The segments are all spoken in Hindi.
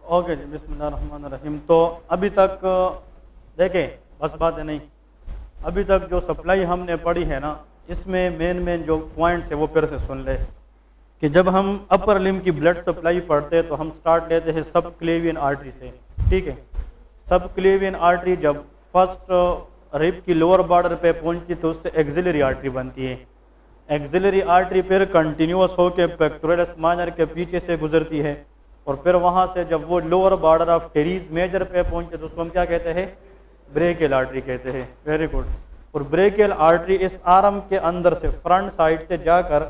ओके जी, बिस्मिल्लाहिर्रहमानिर्रहीम। तो अभी तक देखें, बस बात है नहीं, अभी तक जो सप्लाई हमने पढ़ी है ना, इसमें मेन जो पॉइंट्स है वो फिर से सुन ले। कि जब हम अपर लिम्ब की ब्लड सप्लाई पढ़ते हैं तो हम स्टार्ट लेते हैं सब क्लेवियन आर्टरी से, ठीक है। सब क्लेवियन आर्टरी जब फर्स्ट रिब की लोअर बॉर्डर पे पहुंचती तो उससे एक्सिलरी आर्टरी बनती है। एक्सिलरी आर्टरी फिर कंटिन्यूस होकर पेक्टोरलिस माइनर के पीछे से गुजरती है, और फिर वहां से जब वो lower border of teres major पे पहुंचे तो उसको हम क्या कहते हैं, ब्रेकियल आर्टरी कहते हैं। Very good. और ब्रेकियल आर्टरी इस आर्म के अंदर से फ्रंट साइड से जाकर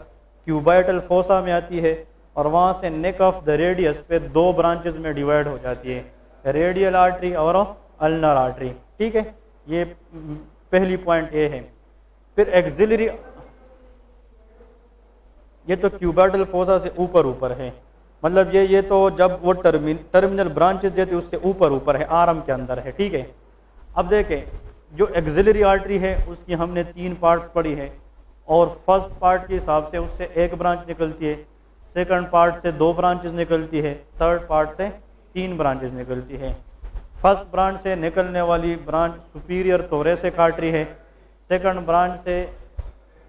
क्यूबाइटल फोसा में आती है, और वहां से नेक ऑफ द रेडियस पे दो ब्रांचेस में डिवाइड हो जाती है, रेडियल आर्टरी और अल्नर आर्टरी, ठीक है। ये पहली पॉइंट ये है। फिर एक्सिलरी, ये तो क्यूबाइटल फोसा से ऊपर है, मतलब ये तो जब वो टर्मिनल ब्रांचेस देते उससे ऊपर है, आर्म के अंदर है, ठीक है। अब देखें, जो एक्सिलरी आर्टरी है उसकी हमने 3 पार्ट्स पढ़ी है, और फर्स्ट पार्ट के हिसाब से उससे एक ब्रांच निकलती है, सेकंड पार्ट से 2 ब्रांचेस निकलती है, थर्ड पार्ट से 3 ब्रांचेस निकलती है। फर्स्ट ब्रांच से निकलने वाली ब्रांच सुपीरियर थोरेसिक आर्टरी है, सेकंड ब्रांच से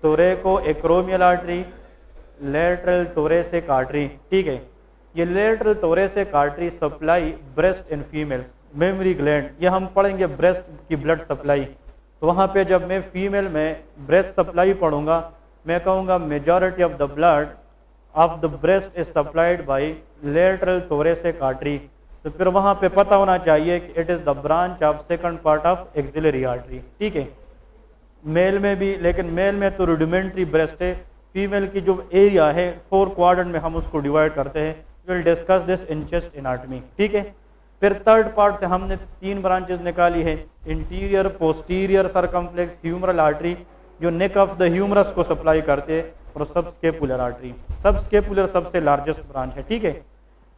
thoraco acromial artery, lateral thoracic artery, ठीक है। ये lateral thoracic artery supply breast in females, mammary gland, ये हम पढ़ेंगे ब्रेस्ट की ब्लड सप्लाई। तो वहाँ पे जब मैं फीमेल में ब्रेस्ट सप्लाई पढ़ूंगा, मैं कहूँगा majority of the blood of the breast is supplied by lateral thoracic artery. तो फिर वहाँ पे पता होना चाहिए कि it is the branch of second part of axillary artery, ठीक है। मेल में भी, लेकिन मेल में तो रुडिमेंट्री ब्रेस्ट है, फीमेल की जो एरिया है 4 क्वाड्रेंट में हम उसको डिवाइड करते हैं। Will discuss this in chest anatomy, ठीक है। फिर थर्ड पार्ट से हमने 3 ब्रांचेस निकाली है, anterior posterior circumflex humeral artery जो नेक ऑफ द ह्यूमरस को सप्लाई करते हैं, और subscapular artery, subscapular सबसे लार्जेस्ट ब्रांच है, ठीक है।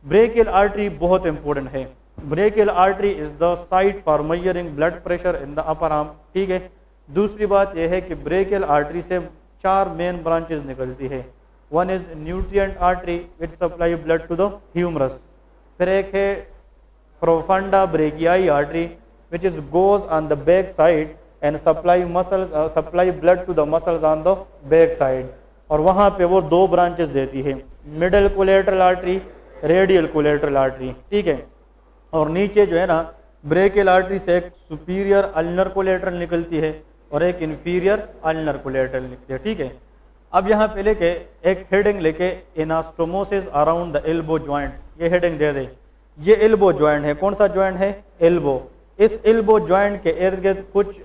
ब्रेकियल आर्टरी बहुत इंपॉर्टेंट है। Brachial artery is the site for measuring blood pressure in the upper arm, ठीक है। दूसरी बात यह है कि ब्रेकियल आर्टरी से 4 मेन ब्रांचेस निकलती है। One is nutrient artery which supply blood to the humerus, फिर एक है profunda brachii artery which is goes on the back side and supply blood to the muscles on the back side, और वहाँ पे वो 2 ब्रांचेस देती है, middle collateral artery, radial collateral artery, ठीक है। और नीचे जो है ना, ब्रेकियल आर्टरी से एक सुपीरियर अल्नर कोलेटरल निकलती है और एक इंफीरियर अल्नर कोलेटरल निकलती है, ठीक है। अब यहाँ पे लेके एक हेडिंग लेके anastomosis around the elbow joint, ये हेडिंग दे दे। ये एल्बो जॉइंट है, कौन सा जॉइंट है, एल्बो। इस एल्बो जॉइंट के इर्द गिर्द कुछ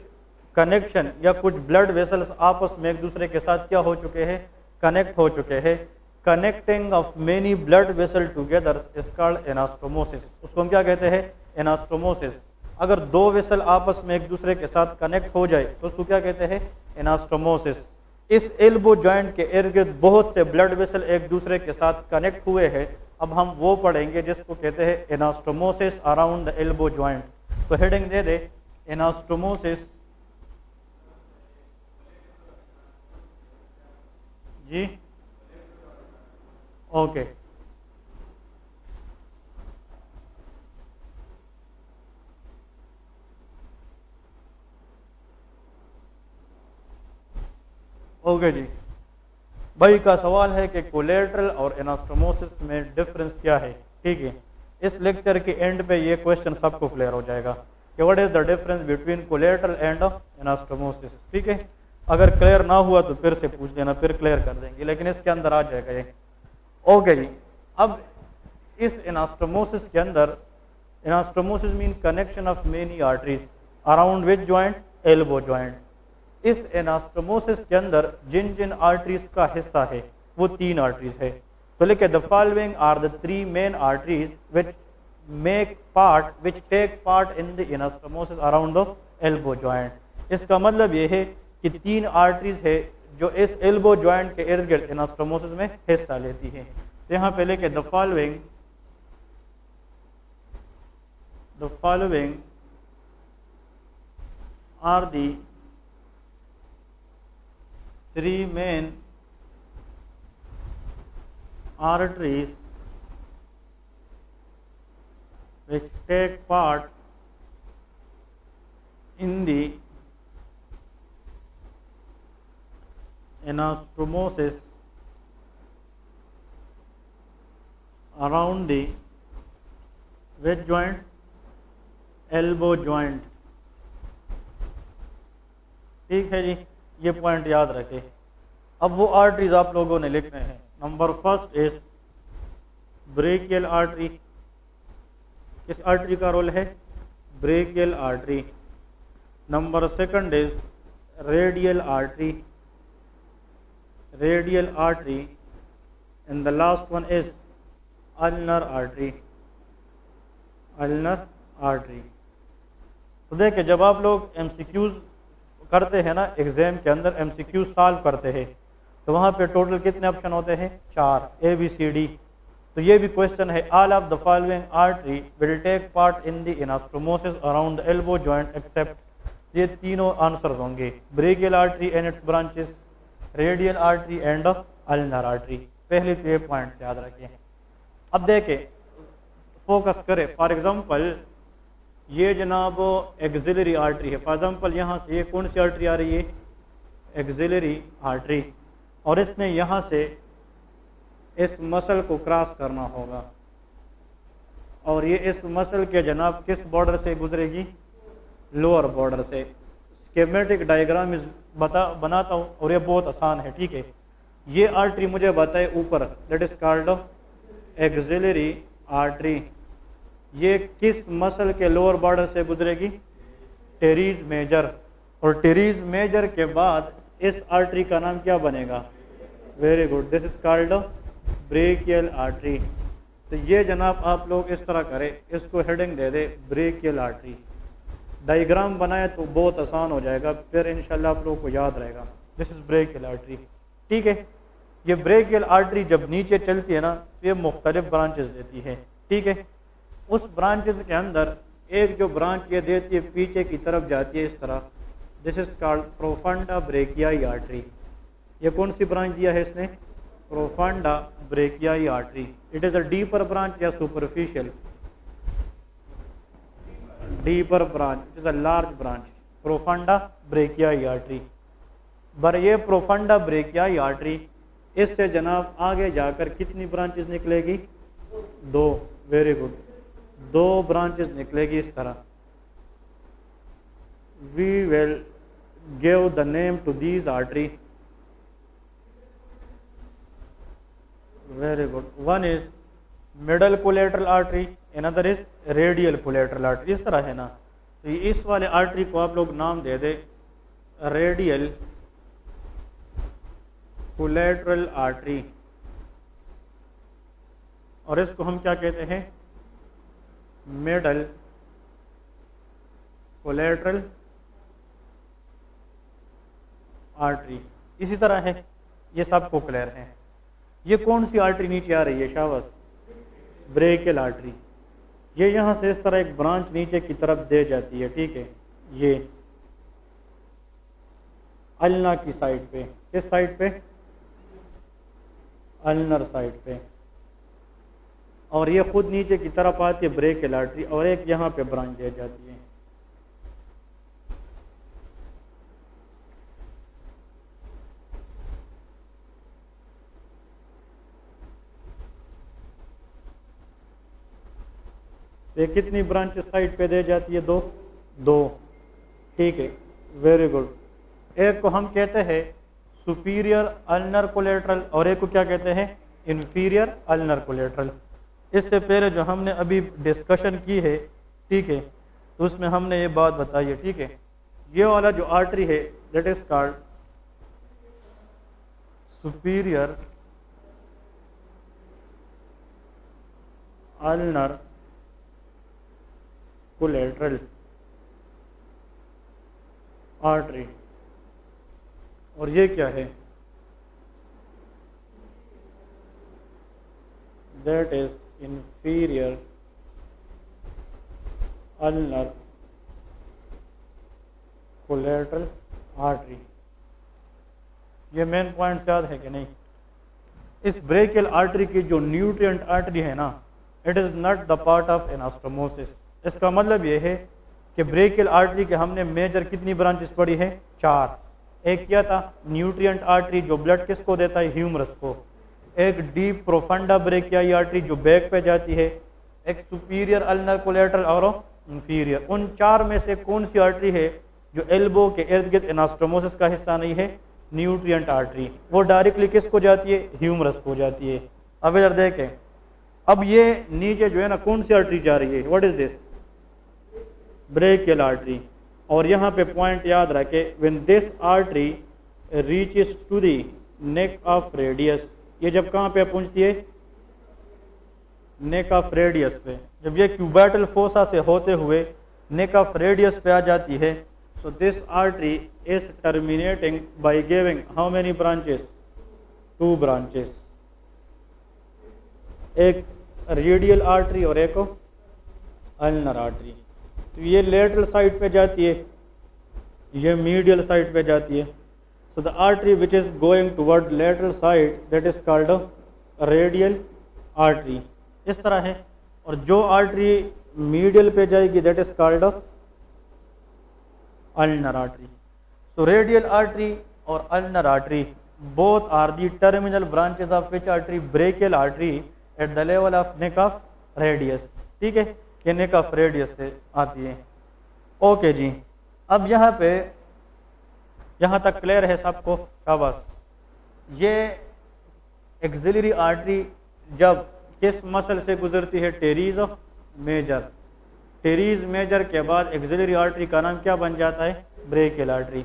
कनेक्शन या कुछ ब्लड वेसल्स आपस में एक दूसरे के साथ क्या हो चुके हैं, कनेक्ट हो चुके हैं। Connecting of many blood vessel together is called anastomosis, उसको हम क्या कहते हैं, एनास्टोमोसिस। अगर 2 वेसल आपस में एक दूसरे के साथ कनेक्ट हो जाए तो उसको क्या कहते हैं, एनास्टोमोसिस। इस एल्बो जॉइंट के इर्द गिर्द बहुत से ब्लड वेसल एक दूसरे के साथ कनेक्ट हुए हैं। अब हम वो पढ़ेंगे जिसको कहते हैं anastomosis around the elbow joint. तो हेडिंग दे दे, एनास्टोमोसिस जी, ओके। ओके जी, भाई का सवाल है कि कोलेटरल और एनास्टोमोसिस में डिफरेंस क्या है, ठीक है। इस लेक्चर के एंड पे ये क्वेश्चन सबको क्लियर हो जाएगा कि what is the difference between collateral and anastomosis, ठीक है। अगर क्लियर ना हुआ तो फिर से पूछ लेना, फिर क्लियर कर देंगे, लेकिन इसके अंदर आ जाएगा ये। ओके जी, अब इस एनास्टोमोसिस के अंदर, anastomosis mean connection of many arteries around which joint, elbow joint. इस एनास्टोमोसिस के अंदर जिन जिन आर्टरीज का हिस्सा है वो 3 आर्टरीज है। तो लिखे, the following are the 3 main arteries which take part in the anastomosis around the elbow joint. इसका मतलब ये है कि 3 आर्टरीज है जो इस एल्बो जॉइंट के इर्द गिर्द एनास्टोमोसिस में हिस्सा लेती है। तो यहाँ पे लेके the following are the 3 main arteries which take part in the anastomosis around the which joint, elbow joint। ठीक है जी, ये पॉइंट याद रखें। अब वो आर्टरीज आप लोगों ने लिखने हैं। Number first is brachial artery. किस आर्टरी का रोल है? Brachial artery. Number second is radial artery, radial artery. And the last one is ulnar artery, ulnar artery. तो देखिए, जब आप लोग एमसीक्यूज करते हैं ना, एग्जाम के अंदर एमसीक्यू सॉल्व करते हैं, तो वहाँ पे टोटल कितने ऑप्शन होते हैं? 4, ABCD। तो ये भी क्वेश्चन है, all of the following artery will take part in the anastomosis around the elbow joint except. ये तीनों आंसर होंगे, brachial artery and its branches, radial artery and ulnar artery. पहले तो ये पॉइंट याद रखें। अब देखें, फोकस करें। फॉर एग्जांपल ये जनाब एक्सिलरी आर्टरी है। फॉर एग्जांपल यहाँ से ये कौन सी आर्टरी आ रही है? Axillary artery. और इसने यहाँ से इस मसल को क्रॉस करना होगा, और ये इस मसल के जनाब किस बॉर्डर से गुजरेगी? लोअर बॉर्डर से। स्कीमेटिक डायग्राम बनाता हूँ, और ये बहुत आसान है, ठीक है। ये आर्टरी मुझे बताए ऊपर, that is called axillary artery. ये किस मसल के लोअर बॉर्डर से गुजरेगी? Teres major. और टेरीज मेजर के बाद इस आर्टरी का नाम क्या बनेगा? Very good, this is called brachial artery. तो ये जनाब आप लोग इस तरह करें, इसको हेडिंग दे दे ब्रेकियल आर्टरी। डायग्राम बनाए तो बहुत आसान हो जाएगा, फिर इंशाल्लाह आप लोगों को याद रहेगा। दिस इज ब्रेकियल आर्टरी, ठीक है। ये ब्रेकियल आर्टरी जब नीचे चलती है ना, तो ये मुख्तलिफ ब्रांचेस देती है, ठीक है। उस ब्रांचेस के अंदर एक जो ब्रांच ये देती है पीछे की तरफ जाती है इस तरह, this is called profunda brachii artery. ये कौन सी ब्रांच दिया है इसने? Profunda brachii artery. It is a deeper branch या superficial? Deeper branch, it is a large branch, profunda brachii artery. पर ये प्रोफंडा ब्रेकियाई आर्टरी, इससे जनाब आगे जाकर कितनी ब्रांचेस निकलेगी? 2। वेरी गुड, 2 ब्रांचेस निकलेगी इस तरह। We will give the name to these artery. Very good, one is middle collateral artery, another is radial collateral artery. इस तरह है ना। तो इस वाले आर्टरी को आप लोग नाम दे दे रेडियल कोलेटरल आर्टरी, और इसको हम क्या कहते हैं? Middle collateral artery. इसी तरह है, ये सबको क्लियर है। ये कौन सी आर्टरी नीचे आ रही है? शाबाश, ब्रेकियल आर्टरी। ये यहाँ से इस तरह एक ब्रांच नीचे की तरफ दे जाती है, ठीक है। ये अल्ना की साइड पे, किस साइड पे? अल्नर साइड पे। और ये खुद नीचे की तरफ आती है ब्रेकियल आर्टरी, और एक यहाँ पे ब्रांच दे जाती है। ये कितनी ब्रांचेस साइड पे दे जाती है? 2। ठीक है, वेरी गुड। एक को हम कहते हैं सुपीरियर अल्नर कोलेटरल, और एक को क्या कहते हैं? Inferior ulnar collateral. इससे पहले जो हमने अभी डिस्कशन की है, ठीक है, तो उसमें हमने ये बात बताई है, ठीक है। ये वाला जो आर्टरी है that is called superior ulnar collateral artery. और ये क्या है? That is inferior ulnar collateral artery. ये मेन पॉइंट याद है कि नहीं? इस ब्रेकियल आर्टरी की जो न्यूट्रिएंट आर्टरी है ना, it is not the part of anastomosis. इसका मतलब ये है कि ब्रेकियल आर्टरी के हमने मेजर कितनी ब्रांचेस पढ़ी है? 4। एक क्या था? न्यूट्रिएंट आर्टरी जो ब्लड किसको देता है? ह्यूमरस को। एक डीप प्रोफंडा ब्रेकियाई आर्टरी जो बैक पे जाती है। एक सुपीरियर अल्नर कोलेटरल और इंफीरियर। उन 4 में से कौन सी आर्टरी है जो एल्बो के इर्द गिर्द एनास्टोमोसिस का हिस्सा नहीं है? Nutrient artery. वो डायरेक्टली किसको जाती है? ह्यूमरस को जाती है। अब इधर देखें, अब ये नीचे जो है ना कौन सी आर्टरी जा रही है? What is this? Brachial artery. और यहाँ पे पॉइंट याद रखे, when this artery reaches to the neck of radius, ये जब कहाँ पे पहुंचती है? नेक ऑफ रेडियस पे। जब ये क्यूबाइटल फोसा से होते हुए नेक ऑफ रेडियस पे आ जाती है, so this artery is terminating by giving how many branches? 2 branches, एक रेडियल आर्टरी और एक अल्नर आर्टरी। तो ये लेटरल साइड पे जाती है, ये मीडियल साइड पे जाती है। so the artery which is going toward lateral side that is called a radial artery। इस तरह है। और जो आर्टरी मीडियल पे जाएगी that is called a ulnar artery। so radial artery और ulnar artery both are the terminal branches of which artery? brachial artery at the level of neck of radius। ठीक है, ये neck of radius से आती है। ओके जी, अब यहाँ पे यहाँ तक क्लियर है सबको? शाबाश। ये एक्सिलरी आर्टरी जब किस मसल से गुजरती है? Teres major. टेरीज मेजर के बाद एक्सिलरी आर्टरी का नाम क्या बन जाता है? Brachial artery.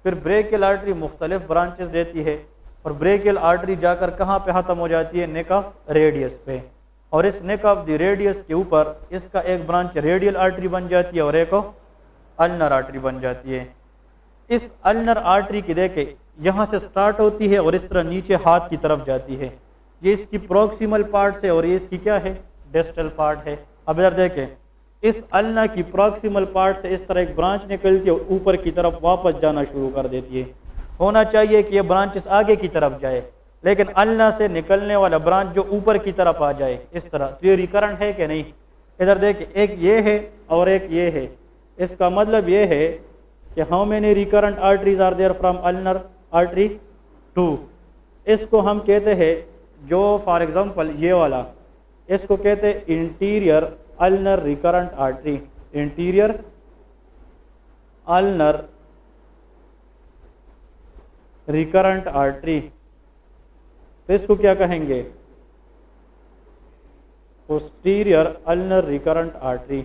फिर ब्रेकियल आर्टरी मुख्तलिफ ब्रांचेस देती है और ब्रेकियल आर्टरी जाकर कहाँ पे ख़त्म हो जाती है? नेक ऑफ रेडियस पे। और इस नेक ऑफ द रेडियस के ऊपर इसका एक ब्रांच रेडियल आर्टरी बन जाती है और एक अल्नर आर्टरी बन जाती है। इस अल्नर आर्टरी की देखे यहाँ से स्टार्ट होती है और इस तरह नीचे हाथ की तरफ जाती है। ये इसकी प्रोक्सिमल पार्ट है और ये इसकी क्या है? डिस्टल पार्ट है। अब इधर देखें, इस अल्ना की प्रोक्सिमल पार्ट से इस तरह एक ब्रांच निकलती है और ऊपर की तरफ वापस जाना शुरू कर देती है। होना चाहिए कि ये ब्रांचेस आगे की तरफ जाए, लेकिन अल्ना से निकलने वाला ब्रांच जो ऊपर की तरफ आ जाए इस तरह, तो ये रिकरेंट है कि नहीं? इधर देखिए, एक ये है और एक ये है। इसका मतलब ये है कि how many recurrent arteries are there from ulnar artery? 2। इसको हम कहते हैं, जो फॉर एग्जांपल ये वाला, इसको कहते हैं interior ulnar recurrent artery. Interior ulnar recurrent artery. तो इसको क्या कहेंगे? Posterior ulnar recurrent artery.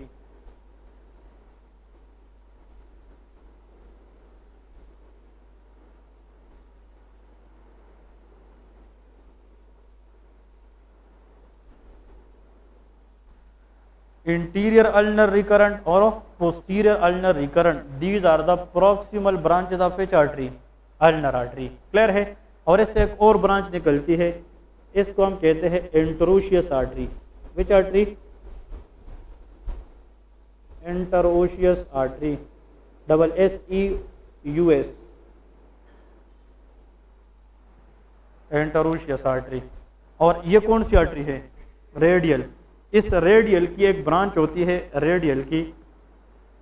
Interior ulnar recurrent और posterior ulnar recurrent, these are the proximal branches of which artery? Ulnar artery. Clear है? और इससे एक और ब्रांच निकलती है, इसको हम कहते हैं interosseous artery. Which artery? Interosseous artery, SEUS, interosseous artery. और ये कौन सी आर्टरी है? रेडियल। इस रेडियल की एक ब्रांच होती है रेडियल की,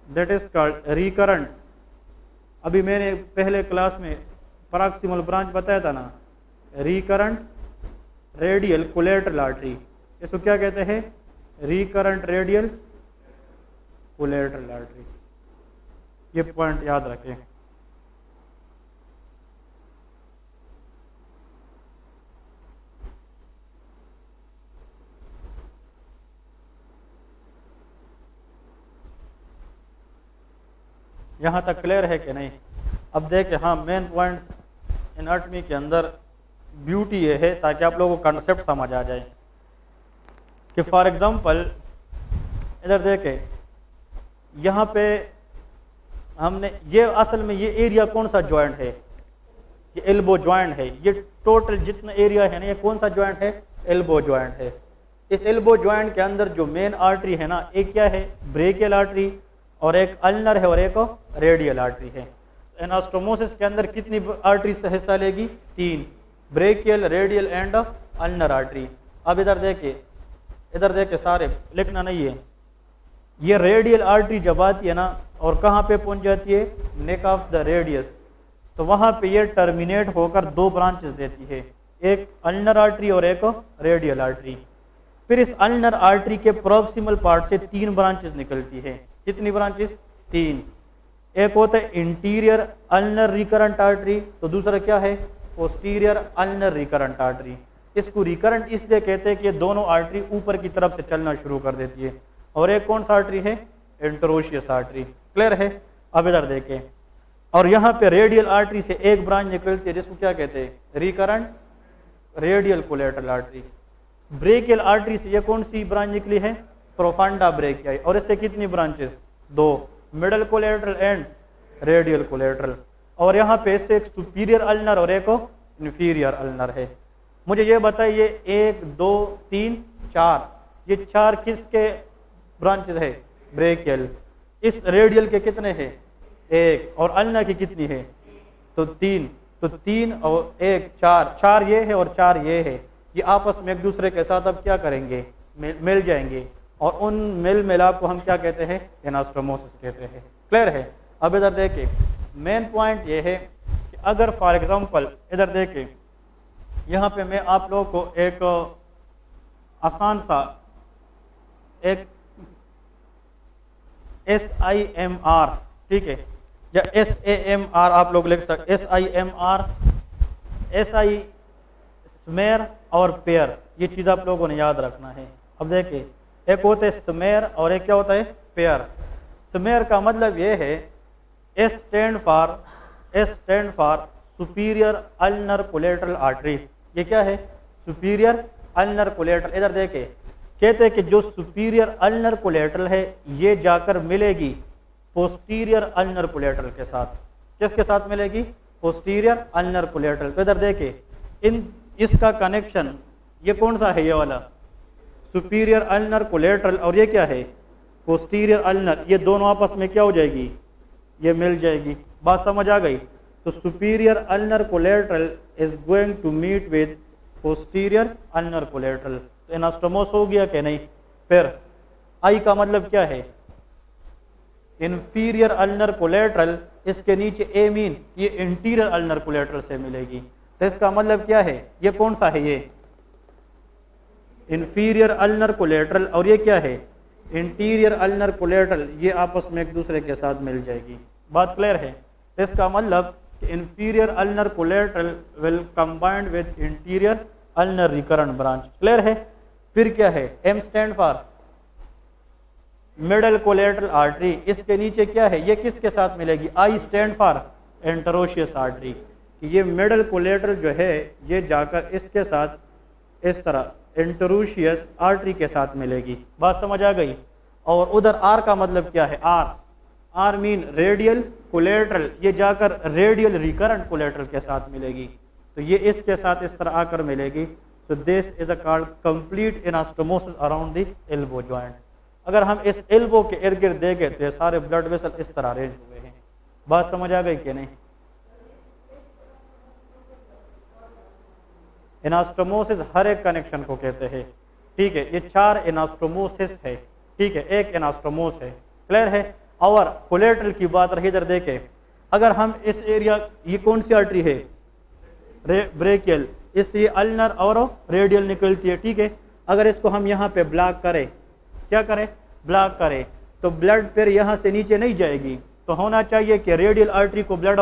दैट इज कॉल्ड रिकरेंट। अभी मैंने पहले क्लास में प्रॉक्सिमल ब्रांच बताया था ना, रिकरेंट रेडियल कोलेटरल आर्टरी। इसको क्या कहते हैं? Recurrent radial collateral artery. ये पॉइंट याद रखें। यहाँ तक क्लियर है कि नहीं? अब देखें, हाँ, मेन पॉइंट एनाटॉमी के अंदर ब्यूटी ये है ताकि आप लोगों को कंसेप्ट समझ आ जाए कि फॉर एग्जांपल इधर देखें, यहाँ पे हमने ये असल में ये एरिया कौन सा जॉइंट है? ये एल्बो जॉइंट है। ये टोटल जितना एरिया है ना, ये कौन सा जॉइंट है? एल्बो जॉइंट है। इस एल्बो जॉइंट के अंदर जो मेन आर्टरी है ना, एक क्या है? ब्रेकियल आर्टरी, और एक अल्नर है और एक रेडियल आर्टरी है। एनास्टोमोसिस के अंदर कितनी आर्टरी से हिस्सा लेगी? 3, brachial, radial and ulnar artery. अब इधर देखिए, इधर देखे सारे, लिखना नहीं है। ये रेडियल आर्टरी जब आती है ना और कहाँ पे पहुंच जाती है, नेक ऑफ द रेडियस, तो वहां पे ये टर्मिनेट होकर दो ब्रांचेस देती है, एक अल्नर आर्टरी और एक रेडियल आर्टरी। फिर इस अल्नर आर्टरी के प्रोक्सिमल पार्ट से तीन ब्रांचेस निकलती है। कितनी ब्रांचेस, तीन। एक होता है इंटीरियर अल्नर रिकरेंट आर्टरी, तो दूसरा क्या है, पोस्टीरियर अल्नर रिकरेंट आर्टरी। इसको रिकरेंट इसलिए कहते हैं कि ये दोनों आर्टरी ऊपर की तरफ से चलना शुरू कर देती है। और एक कौन सा आर्टरी है, इंटरोशियस आर्टरी। क्लियर है। अब इधर देखें, और यहाँ पे रेडियल आर्टरी से एक ब्रांच निकलती है जिसको क्या कहते हैं, recurrent radial collateral artery. Brachial artery से ये कौन सी ब्रांच निकली है, प्रोफांडा ब्रेकियाई। और इससे कितनी ब्रांचेस, दो, middle collateral and radial collateral. और यहाँ पे इससे एक सुपीरियर अल्नर और एक इंफीरियर अल्नर है। मुझे ये बताइए, एक, दो, तीन, चार, ये चार किसके ब्रांचेस है, ब्रेकियल। इस रेडियल के कितने हैं, एक, और अल्नर की कितनी है, तो तीन। तो तीन और एक, चार, चार ये है और चार ये है। ये आपस में एक दूसरे के साथ अब क्या करेंगे, मिल जाएंगे, और उन मिल मिलाप को हम क्या कहते हैं, एनास्टोमोसिस कहते हैं। क्लियर है। अब इधर देखें, मेन पॉइंट ये है कि अगर फॉर एग्जांपल इधर देखें, यहाँ पे मैं आप लोगों को एक आसान सा एक SIMR, ठीक है, या SAMR आप लोग लिख सकते, SIMR, SI स्मेयर और पेयर, ये चीज आप लोगों ने याद रखना है। अब देखिए, एक होता है स्मेयर और एक क्या होता है, पेयर। स्मेयर का मतलब ये है, S stand for superior ulnar collateral artery. ये क्या है, सुपीरियर अल्नर कोलेटरल। इधर देखे, कहते हैं कि जो सुपीरियर अल्नर कोलेटरल है ये जाकर मिलेगी पोस्टीरियर अल्नर कोलेटरल के साथ। किसके साथ मिलेगी, पोस्टीरियर अल्नर कोलेटरल। तो इधर देखे, इसका कनेक्शन ये कौन सा है, ये वाला सुपीरियर अल्नर कोलेटरल, और ये क्या है, पोस्टीरियर अल्नर। ये दोनों आपस में क्या हो जाएगी, ये मिल जाएगी। बात समझ आ गई। तो superior ulnar collateral is going to meet with posterior ulnar collateral. तो एनास्टोमोस हो गया कि नहीं। फिर आई का मतलब क्या है, इंफीरियर अल्नर कोलेटरल, इसके नीचे ए मीन, ये इंटीरियर अल्नर कोलेटरल से मिलेगी। तो इसका मतलब क्या है, ये कौन सा है, ये इंफीरियर अल्नर कोलेटरल, और ये क्या है, इंटीरियर अल्नर कोलेटरल। ये आपस में एक दूसरे के साथ मिल जाएगी। बात क्लियर है। तो इसका मतलब inferior ulnar collateral will combined with anterior ulnar recurrent branch. Clear है। फिर क्या है, M stand for middle collateral artery. इसके नीचे क्या है, ये किसके साथ मिलेगी, I stand for interosseous artery. ये मिडल कोलेटरल जो है ये जाकर इसके साथ इस तरह एंटरोशियस आर्टरी के साथ मिलेगी। बात समझ आ गई। और उधर आर का मतलब क्या है, आर मीन रेडियल कोलेटरल, ये जाकर रेडियल रिकरेंट कोलेटरल के साथ मिलेगी। तो ये इसके साथ इस तरह आकर मिलेगी। तो this is a called complete anastomosis around the elbow joint. अगर हम इस एल्बो के इर्द गिर्द देखें तो ये सारे ब्लड वेसल इस तरह अरेंज हुए हैं। बात समझ आ गई कि नहीं। एनास्टोमोसिस हर एक कनेक्शन को कहते हैं, ठीक है। ये चार एनास्टोमोसिस है, ठीक है, एक एनास्टोमोस है। क्लियर है। और कोलेटरल की बात रही, इधर देखें, अगर हम इस एरिया, ये कौन सी आर्टरी है, ब्रेकियल, इससे अल्नर और रेडियल निकलती है, ठीक है। अगर इसको हम यहाँ पे ब्लॉक करें, क्या करें, ब्लॉक करें, तो ब्लड फिर यहाँ से नीचे नहीं जाएगी। तो होना चाहिए कि रेडियल आर्टरी को ब्लड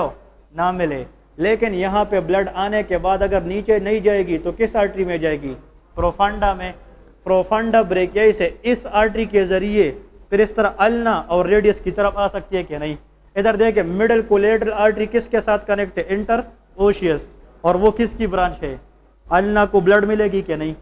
ना मिले, लेकिन यहाँ पे ब्लड आने के बाद अगर नीचे नहीं जाएगी तो किस आर्टरी में जाएगी, प्रोफांडा में। प्रोफांडा ब्रेकियाई से इस आर्टरी के जरिए फिर इस तरह अल्ना और रेडियस की तरफ आ सकती है कि नहीं। इधर देखें, मिडल कोलेटरल आर्टरी किसके साथ कनेक्ट है, इंटर ओशियस, और वो किसकी ब्रांच है, अल्ना को ब्लड मिलेगी कि नहीं।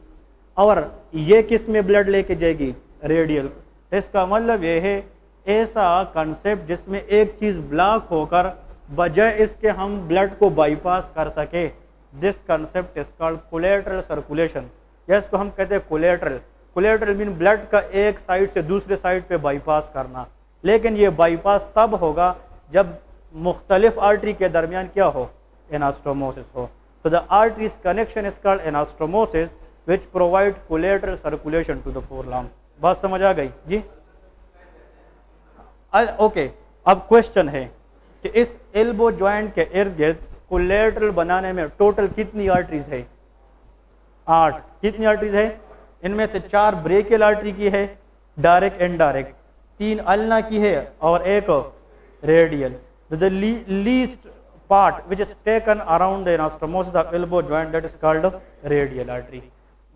और ये किस में ब्लड लेके जाएगी, रेडियल। इसका मतलब ये है ऐसा कंसेप्ट जिसमें एक चीज ब्लॉक होकर बजाय इसके हम ब्लड को बाईपास कर सके, this concept is called collateral circulation. इसको हम कहते हैं कोलेटरल। कोलेटरल मीन ब्लड का एक साइड से दूसरे साइड पे बाईपास करना। लेकिन ये बाईपास तब होगा जब मुख्तलिफ आर्टरी के दरमियान क्या हो, एनास्टोमोसिस हो। तो the arteries connection is called anastomosis which provide collateral circulation to the forearm. बात समझ आ गई जी? ओके, अब क्वेश्चन है कि इस एल्बो जॉइंट के इर्द गिर्द कोलेटरल बनाने में टोटल कितनी आर्टरीज है? 8। कितनी आर्टरीज है? इनमें से 4 ब्रेकियल आर्टरी की है, डायरेक्ट इनडायरेक्ट, 3 अल्ना की है और एक radial. The least part which is taken around the anastomosis of elbow joint that is called radial artery.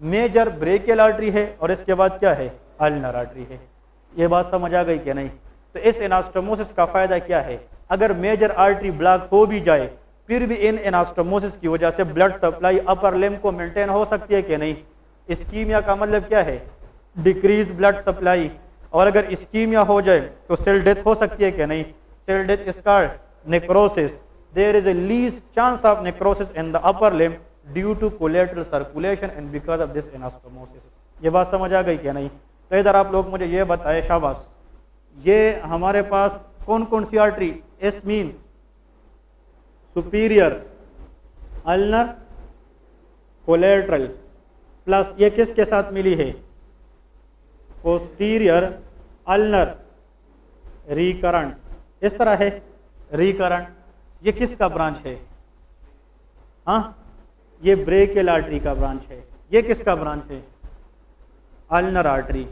Major brachial artery है और इसके बाद क्या है? अल्नर आर्टरी है। ये बात समझ आ गई कि नहीं? तो इस एनास्टोमोसिस का फायदा क्या है? अगर मेजर आर्टरी ब्लॉक हो भी जाए फिर भी इन एनास्टोमोसिस की वजह से ब्लड सप्लाई अपर लिम्ब को मेंटेन हो सकती है कि नहीं? इस्कीमिया का मतलब क्या है? Decrease blood supply. और अगर इस्कीमिया हो जाए तो सेल डेथ हो सकती है कि नहीं? Cell death is called necrosis. There is a least chance of necrosis in the upper limb due to collateral circulation and because of this anastomosis. ये बात समझ आ गई कि नहीं? तो इधर आप लोग मुझे ये बताए, शाबाश, ये हमारे पास कौन कौन सी artery? S mean superior ulnar collateral plus ये किसके साथ मिली है? Posterior ulnar recurrent. इस तरह है रिकरेंट। ये किसका ब्रांच है? हाँ, ये ब्रेकियल आर्टरी का ब्रांच है। ये किसका ब्रांच है? Ulnar artery.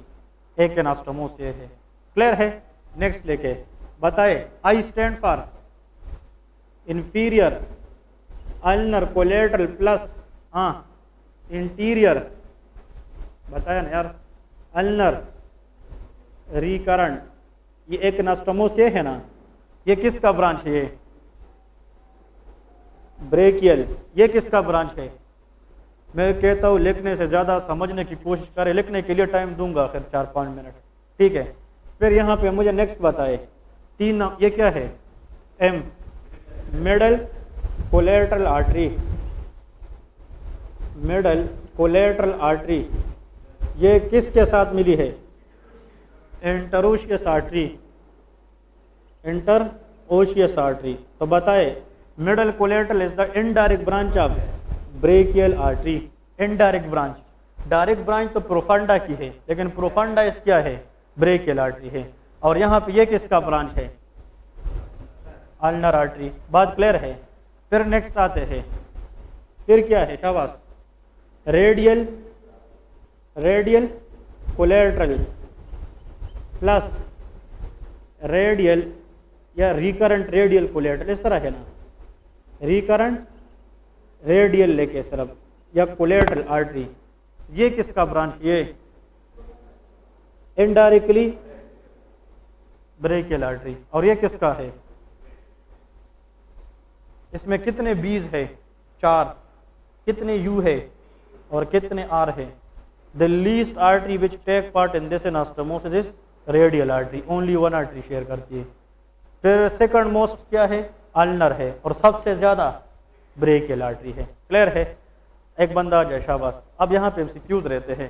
एक एनास्टोमोसिस है। क्लियर है? नेक्स्ट लेके बताए। आई stand for inferior ulnar collateral plus interior, बताया ना यार, अल्नर रिकरेंट। ये एक एनास्टोमोसिस है ना, ये किसका ब्रांच है? ये ब्रेकियल। ये किसका ब्रांच है? मैं कहता हूँ लिखने से ज़्यादा समझने की कोशिश करें, लिखने के लिए टाइम दूंगा फिर 4-5 मिनट, ठीक है? फिर यहाँ पे मुझे नेक्स्ट बताए 3। ये क्या है? M, middle collateral artery. Middle collateral artery ये किसके साथ मिली है? Interosseous artery. Interosseous artery. तो बताए middle collateral is the indirect branch of brachial artery. Indirect branch. Direct branch तो प्रोफंडा की है, लेकिन प्रोफंडा इस क्या है? ब्रेकियल आर्टरी है। और यहाँ पे ये किसका ब्रांच है? Ulnar artery. बात क्लियर है? फिर नेक्स्ट आते हैं, फिर क्या है? शाबाश, रेडियल कोलेटरल प्लस रेडियल या रिकरेंट रेडियल कोलेटरल। इस तरह है ना, रिकरेंट रेडियल लेके सिर्फ, या कोलेटरल आर्टरी। ये किसका ब्रांच? ये इनडायरेक्टली ब्रेकियल आर्टरी। और ये किसका है? इसमें कितने बीज है? 4। कितने यू है और कितने आर है? The least artery which take part in this anastomosis is radial artery. Only 1 artery share करती है। फिर सेकंड मोस्ट क्या है? अल्नर है। और सबसे ज्यादा ब्रेकियल आर्टरी है। क्लियर है? एक बंदा आ जाए, शाबाश। अब यहाँ पे एमसीक्यूज रहते हैं,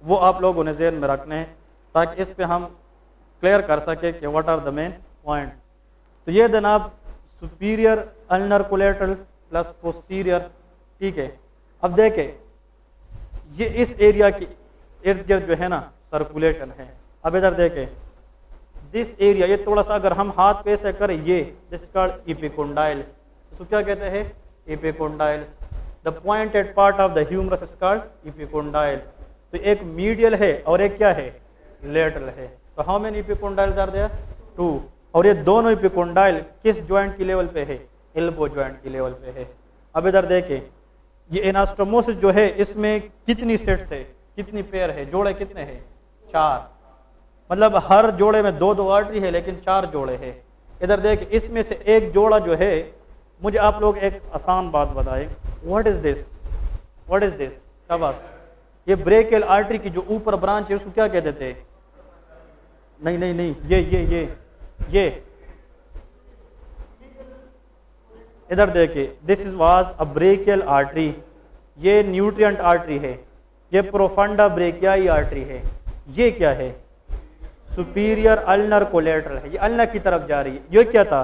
वो आप लोगों ने ज़हन में रखने हैं ताकि इस पे हम क्लियर कर सके कि what are the main point. तो ये जनाब superior ulnar collateral plus posterior, ठीक है? अब देखें, ये इस एरिया की इर्द गिर्द जो है ना सर्कुलेशन है। अब इधर देखें, दिस एरिया, ये थोड़ा सा अगर हम हाथ पे से करें, ये दिस कॉल्ड एपिकोंडाइल्स। इसको क्या कहते हैं? Epicondyles. The pointed part of the humerus is called epicondyle. तो एक मीडियल है और एक क्या है? लेटरल है। तो हाउ मेनी एपिकोंडाइल्स आर देयर? 2। और ये दोनों एपिकोंडाइल किस जॉइंट की लेवल पे है? एल्बो जॉइंट की लेवल पे है। अब इधर देखें, ये एनास्टोमोसिस जो है इसमें कितनी सेट्स है? कितनी पेयर है? जोड़े कितने हैं? 4। मतलब हर जोड़े में 2-2 आर्टरी है, लेकिन 4 जोड़े हैं। इधर देख, इसमें से एक जोड़ा जो है, मुझे आप लोग एक आसान बात बताएं, what is this? What is this? शाबाश। ये ब्रेकियल आर्टरी की जो ऊपर ब्रांच है उसको क्या कहते थे? नहीं नहीं नहीं, ये इधर देखिए, this is was a brachial artery. ये न्यूट्रिएंट आर्टरी है। ये प्रोफंडा ब्रेकियाई आर्टरी है। ये क्या है? सुपीरियर अल्नर कोलेटरल है। ये अल्नर की तरफ जा रही है। ये क्या था?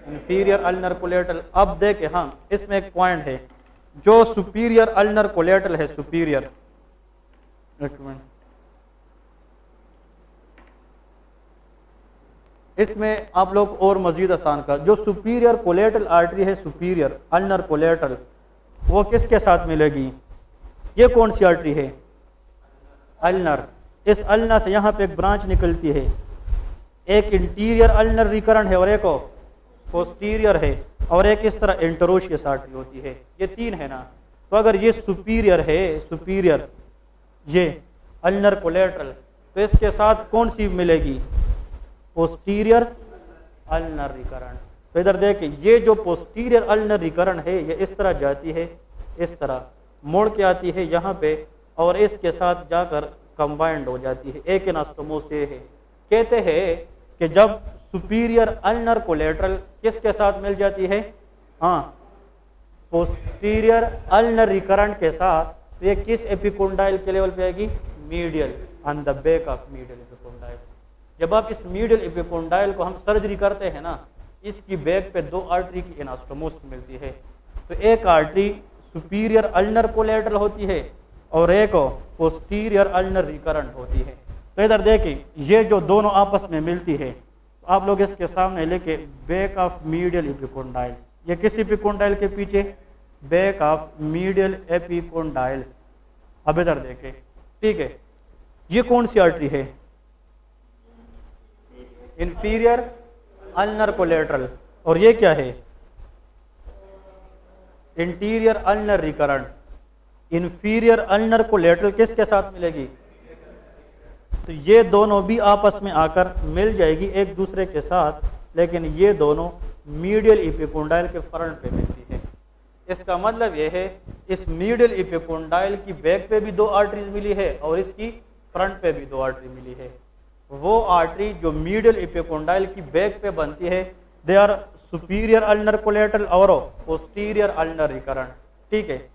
Inferior ulnar collateral. अब देखें, हाँ, इसमें एक पॉइंट है, जो सुपीरियर अल्नर कोलेटरल है, सुपीरियर, एक मिनट, इसमें आप लोग और मजीद आसान कर, जो सुपीरियर कोलेटरल आर्टरी है, सुपीरियर अल्नर कोलेटरल, वो किसके साथ मिलेगी? ये कौन सी आर्टरी है? अल्नर। इस अल्नर से यहाँ पे एक ब्रांच निकलती है, एक इंटीरियर अल्नर रिकरेंट है और एक पोस्टीरियर है, और एक इस तरह इंटरोशियस आर्टरी होती है। ये तीन है ना। तो अगर ये सुपीरियर है, सुपीरियर ये अल्नर कोलेटरल, तो इसके साथ कौन सी मिलेगी? Posterior ulnar recurrent. तो इधर देखिए, ये जो पोस्टीरियर अल्नर रिकरेंट है ये इस तरह जाती है, इस तरह मोड़ के आती है यहाँ पे, और इसके साथ जाकर कंबाइंड हो जाती है। एक एनास्टोमोस ये है। कहते हैं कि जब सुपीरियर अल्नर कोलेटरल किसके साथ मिल जाती है? हाँ, पोस्टीरियर अल्नर रिकरेंट के साथ, तो ये किस एपिकोंडाइल के लेवल पे आएगी? Medial, on the back of medial epicondyle. जब आप इस मीडियल एपिकोंडाइल को हम सर्जरी करते हैं ना, इसकी बैक पे दो आर्टरी की एनास्टोमोस मिलती है। तो एक आर्टरी सुपीरियर अल्नर कोलेटरल होती है और एक पोस्टीरियर अल्नर रिकरेंट होती है। तो इधर देखिए, ये जो दोनों आपस में मिलती है, तो आप लोग इसके सामने लेके बैक ऑफ मीडियल एपिकोंडाइल, ये किस एपिकोंडाइल के पीछे? Back of medial epicondyle. अब इधर देखें, ठीक है, ये कौन सी आर्टरी है? Inferior ulnar collateral. और ये क्या है? Interior ulnar recurrent. Inferior ulnar collateral किसके साथ मिलेगी? तो ये दोनों भी आपस में आकर मिल जाएगी एक दूसरे के साथ, लेकिन ये दोनों मीडियल एपिकोंडाइल के फ्रंट पे मिलती है। इसका मतलब यह है, इस मीडियल एपिकोंडाइल की बैक पे भी दो आर्टरीज मिली है और इसकी फ्रंट पे भी दो आर्टरी मिली है। वो आर्टरी जो मीडियल एपिकोंडाइल की बैक पे बनती है, they are superior ulnar collateral और पोस्टीरियर अल्नर रिकरेंट। ठीक है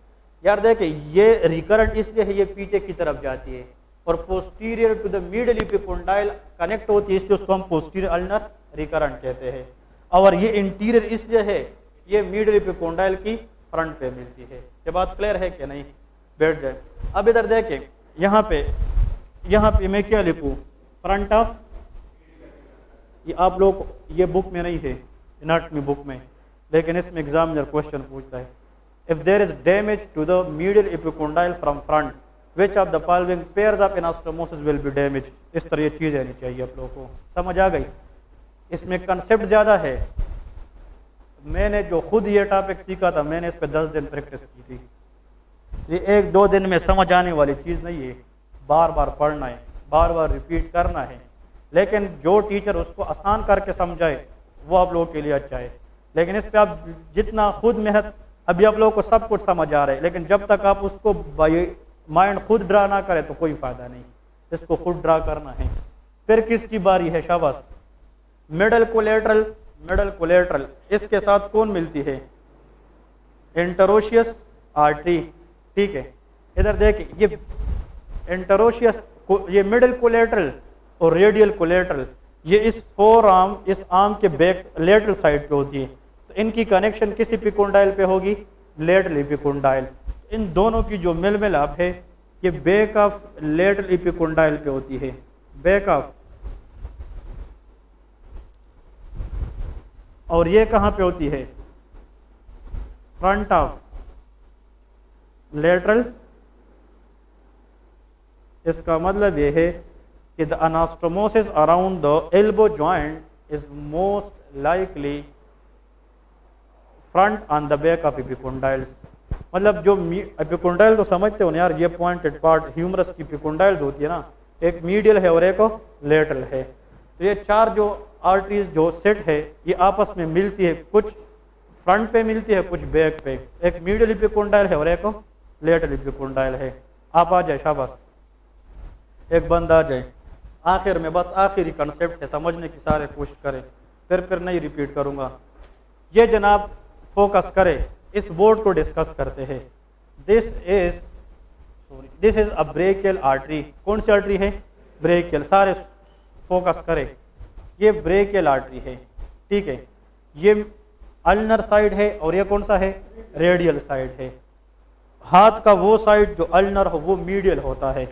यार, देखिए ये रिकरेंट इसलिए है, ये पीछे की तरफ जाती है, और posterior to the medial epicondyle connect होती है, इसलिए उसको हम पोस्टीरियर अल्नर रिकरेंट कहते हैं। और ये इंटीरियर इसलिए है, ये मीडियल एपिकोंडाइल की फ्रंट पे मिलती है। ये बात क्लियर है कि नहीं? बैठ जाए। अब इधर देखें, यहाँ पे मैं क्या लिखूं? फ्रंट ऑफ, ये आप लोग ये बुक में नहीं है, एनाटॉमी बुक में, लेकिन इसमें एग्जामिनर क्वेश्चन पूछता है, if there is damage to the medial epicondyle from front, which of the following pairs of anastomosis will be damaged? इस तरह ये चीज आनी चाहिए आप लोगों को। समझ आ गई? इसमें कंसेप्ट ज्यादा है। मैंने जो खुद ये टॉपिक सीखा था, मैंने इस पे 10 दिन प्रैक्टिस की थी। ये 1-2 दिन में समझ आने वाली चीज नहीं है, बार बार पढ़ना है, बार बार रिपीट करना है। लेकिन जो टीचर उसको आसान करके समझाए वो आप लोगों के लिए अच्छा है। लेकिन इस पे आप जितना खुद मेहनत, अभी आप लोगों को सब कुछ समझ आ रहा है, लेकिन जब तक आप उसको माइंड खुद ड्रा ना करे तो कोई फायदा नहीं। इसको खुद ड्रा करना है। फिर किसकी बारी है? शाबाश। मिडल कोलेटरल, इसके साथ कौन मिलती है? Interosseous artery. ठीक है, इधर देखिए, ये इंटरोशियस, ये मिडल कोलेटरल और रेडियल कोलेटरल, ये इस फोर आर्म, इस आर्म के बैक लेटरल साइड पे होती है। तो इनकी कनेक्शन किस एपिकोंडाइल पे होगी? Lateral epicondyle. इन दोनों की जो मिल मिलाप है, ये बैक ऑफ लेटरल एपिकोंडाइल पे होती है, बैक ऑफ। और ये कहां पे होती है? Front of lateral. इसका मतलब ये है कि the anastomosis around the elbow joint is most likely front on the back of epicondyles. मतलब जो एपिकोंडाइल तो समझते हो ना यार, ये पॉइंटेड पार्ट ह्यूमरस की एपिकोंडाइल होती है ना, एक मीडियल है और एक लेटरल है। तो ये चार जो आर्टरीज जो सेट है, ये आपस में मिलती है, कुछ फ्रंट पे मिलती है, कुछ बैक पे। एक मीडियल एपिकोंडाइल है और एक लेटरल एपिकोंडाइल है। आप आ जाए, शाबाश, एक बंदा आ जाए। आखिर में बस आखिरी कंसेप्ट है, समझने की सारे कोशिश करें, फिर नहीं रिपीट करूंगा। ये जनाब फोकस करें, इस बोर्ड को डिस्कस करते हैं। This is a brachial artery. कौन सी आर्टरी है? ब्रेकियल। सारे फोकस करें, ये ब्रेकियल आर्टरी है। ठीक है, ये अल्नर साइड है और ये कौन सा है? रेडियल साइड है। हाथ का वो साइड जो अल्नर हो वो मीडियल होता है,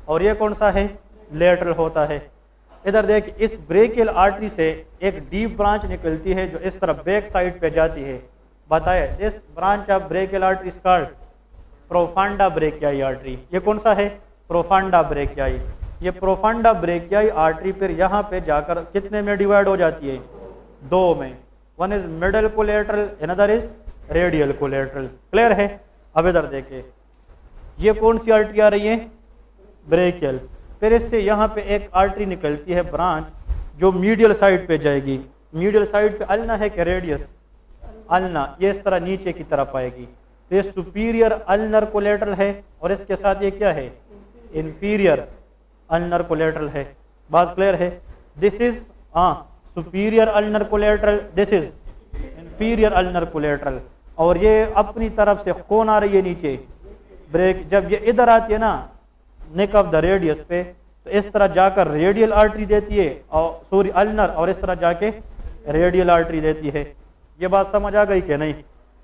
और ये कौन सा है, लेटरल होता है। इधर देख, इस ब्रेकियल आर्टरी से एक डीप ब्रांच निकलती है जो इस तरफ बैक साइड पे जाती है। बताए, this branch of brachial artery is called profunda brachii artery. ये कौन सा है, प्रोफांडा ब्रेकियाई। ये प्रोफांडा ब्रेकियाई आर्टरी फिर यहाँ पे जाकर कितने में डिवाइड हो जाती है, दो में। One is middle collateral, another is radial collateral. Clear है। अब इधर देखे, ये कौन सी आर्टरी आ रही है, ब्रेकियल। फिर इससे यहाँ पे एक आर्टरी निकलती है ब्रांच जो मीडियल साइड पे जाएगी। मीडियल साइड पे अल्ना है कि रेडियस, अल्ना, ये इस तरह नीचे की तरफ आएगी। तो ये सुपीरियर अल्नर कोलेटरल है और इसके साथ ये क्या है, इंफीरियर अल्नर कोलेटरल है। बात क्लियर है। This is superior ulnar collateral, this is inferior ulnar collateral. और ये अपनी तरफ से कौन आ रही है नीचे, ब्रेक। जब ये इधर आती है ना नेक ऑफ द रेडियस पे, तो इस तरह जाकर रेडियल आर्टरी देती है, और सॉरी अल्नर, और इस तरह जाके रेडियल आर्टरी देती है। ये बात समझ आ गई कि नहीं।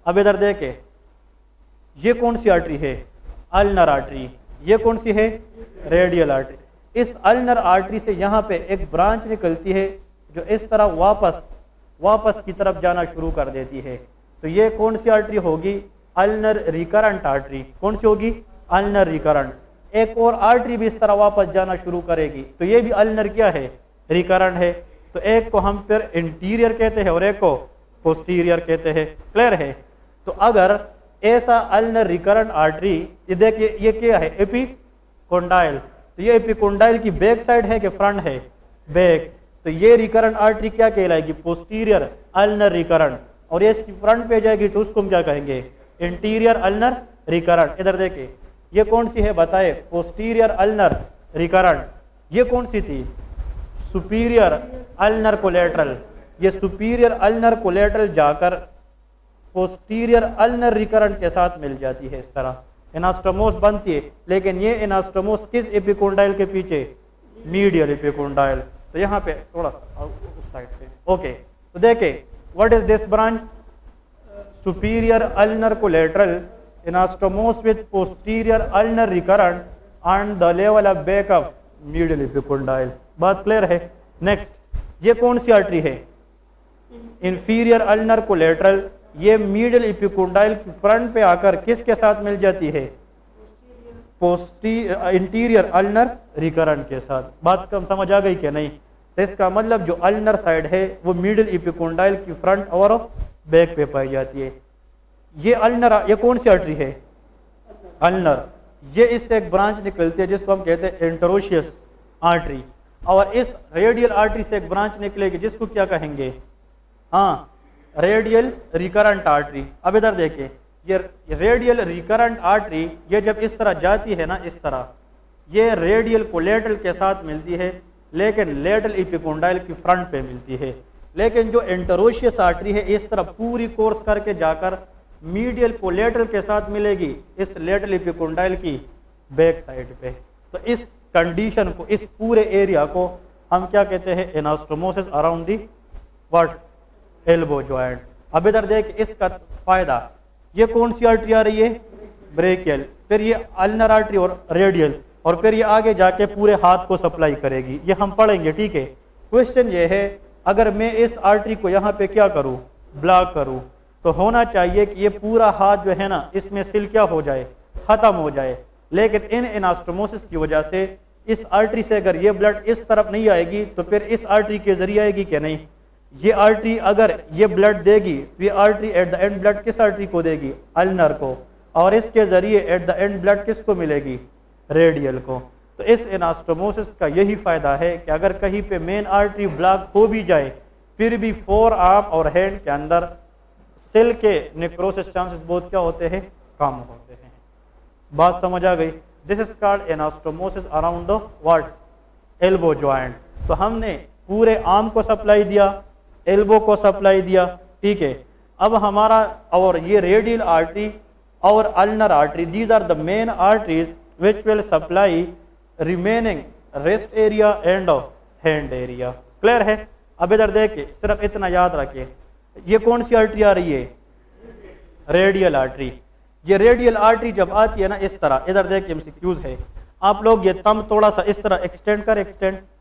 अब इधर देखे, ये कौन सी आर्टरी है, अल्नर आर्टरी। ये कौन सी है, रेडियल आर्टरी। इस अल्नर आर्टरी से यहाँ पे एक ब्रांच निकलती है जो इस तरह वापस की तरफ जाना शुरू कर देती है। तो ये कौन सी आर्टरी होगी, अल्नर रिकरेंट आर्टरी। कौन सी होगी, अल्नर रिकरेंट। एक और आर्टरी भी इस तरह वापस जाना शुरू करेगी, तो ये भी अल्नर क्या है, रिकरेंट है। तो एक को हम फिर इंटीरियर कहते हैं और एक को पोस्टीरियर कहते हैं। क्लियर है। तो अगर ऐसा अल्नर रिकरेंट आर्टरी, ये देखिए ये क्या है, एपिकोंडाइल। तो ये एपिकोंडाइल की बैक साइड है कि फ्रंट है, बैक। तो ये रिकरेंट आर्टरी क्या कहलाएगी, पोस्टीरियर अल्नर रिकरेंट। और ये इसकी फ्रंट पे जाएगी तो उसको हम क्या कहेंगे, इंटीरियर अल्नर रिकरेंट। इधर देखिए, ये कौन सी है बताए, पोस्टीरियर अल्नर रिकरेंट। ये कौन सी थी, सुपीरियर अल्नर कोलेटरल। ये सुपीरियर अल्नर कोलेटरल जाकर पोस्टीरियर अल्नर रिकरेंट के साथ मिल जाती है। इस तरह एनास्टोमोस बनती है, लेकिन ये एनास्टोमोस किस एपिकोंडाइल के पीछे, मीडियल एपिकोंडाइल। तो यहाँ पे थोड़ा सा उस साइड पे। ओके, तो देखे, what is this branch, superior ulnar collateral anastomose with posterior ulnar recurrent and the level of back of medial epicondyle। बात क्लियर है। नेक्स्ट, ये कौन सी आर्टरी है, इंफीरियर अल्नर कोलेटरल। ये मीडियल एपिकोंडाइल की फ्रंट पे आकर किसके साथ मिल जाती है, इंटीरियर अल्नर रिकरेंट के साथ। बात कम समझ आ गई क्या नहीं। तो इसका मतलब जो अल्नर साइड है वो मीडियल एपिकोंडाइल की फ्रंट और बैक पे पाई जाती है। ये अल्नर, ये कौन सी आर्टरी है, अल्नर। ये इससे एक ब्रांच निकलती है जिसको हम कहते हैं इंटरोशियस आर्टरी। और इस रेडियल आर्टरी से एक ब्रांच निकलेगी जिसको क्या कहेंगे, रेडियल रिकरेंट आर्टरी। अब इधर देखिए, ये रेडियल रिकरेंट आर्टरी ये जब इस तरह जाती है ना, इस तरह ये रेडियल कोलेटरल के साथ मिलती है, लेकिन लेटरल एपिकोंडाइल की फ्रंट पे मिलती है। लेकिन जो इंटरोशियस आर्टरी है इस तरह पूरी कोर्स करके जाकर मीडियल कोलेटरल के साथ मिलेगी इस लेटरल एपिकोंडाइल की बैक साइड पे। तो इस कंडीशन को, इस पूरे एरिया को हम क्या कहते हैं, anastomosis around the what, elbow joint. अब इधर देख, इसका फायदा, ये कौन सी आर्टरी आ रही है, ब्रेकियल। फिर ये अल्नर आर्टरी और रेडियल, और फिर ये आगे जाके पूरे हाथ को सप्लाई करेगी। ये हम पढ़ेंगे, ठीक है। क्वेश्चन ये है, अगर मैं इस आर्टरी को यहाँ पे क्या करूँ, ब्लॉक करूँ, तो होना चाहिए कि ये पूरा हाथ जो है ना, इसमें सिल क्या हो जाए, खत्म हो जाए। लेकिन इन एनास्टोमोसिस की वजह से इस आर्टरी से अगर ये ब्लड इस तरफ नहीं आएगी तो फिर इस आर्टरी के जरिए आएगी क्या नहीं। ये आर्टरी अगर ये ब्लड देगी तो ये artery at the end blood किस आर्टरी को देगी, अल्नर को। और इसके जरिए एट द एंड ब्लड किसको मिलेगी, रेडियल को। तो इस एनास्टोमोसिस का यही फायदा है कि अगर कहीं पे मेन आर्टरी ब्लॉक हो भी जाए, फिर भी फोर आर्म और हैंड के अंदर सेल के नेक्रोसिस चांसेस बहुत क्या होते हैं, कम होते हैं। बात समझ आ गई। This is called anastomosis around the what, elbow joint. तो हमने पूरे आर्म को सप्लाई दिया, एल्बो को सप्लाई दिया, ठीक है। अब हमारा, और ये रेडियल आर्टरी और ulnar artery, these are the main arteries which will supply remaining rest area and hand area. Clear है। अब इधर देखिए, सिर्फ इतना याद रखिए, ये कौन सी आर्टरी आ रही है, रेडियल आर्टरी। ये रेडियल आर्टरी जब आती है ना इस तरह, इधर देखिए एमसीक्यूज है, आप लोग ये तम थोड़ा सा इस तरह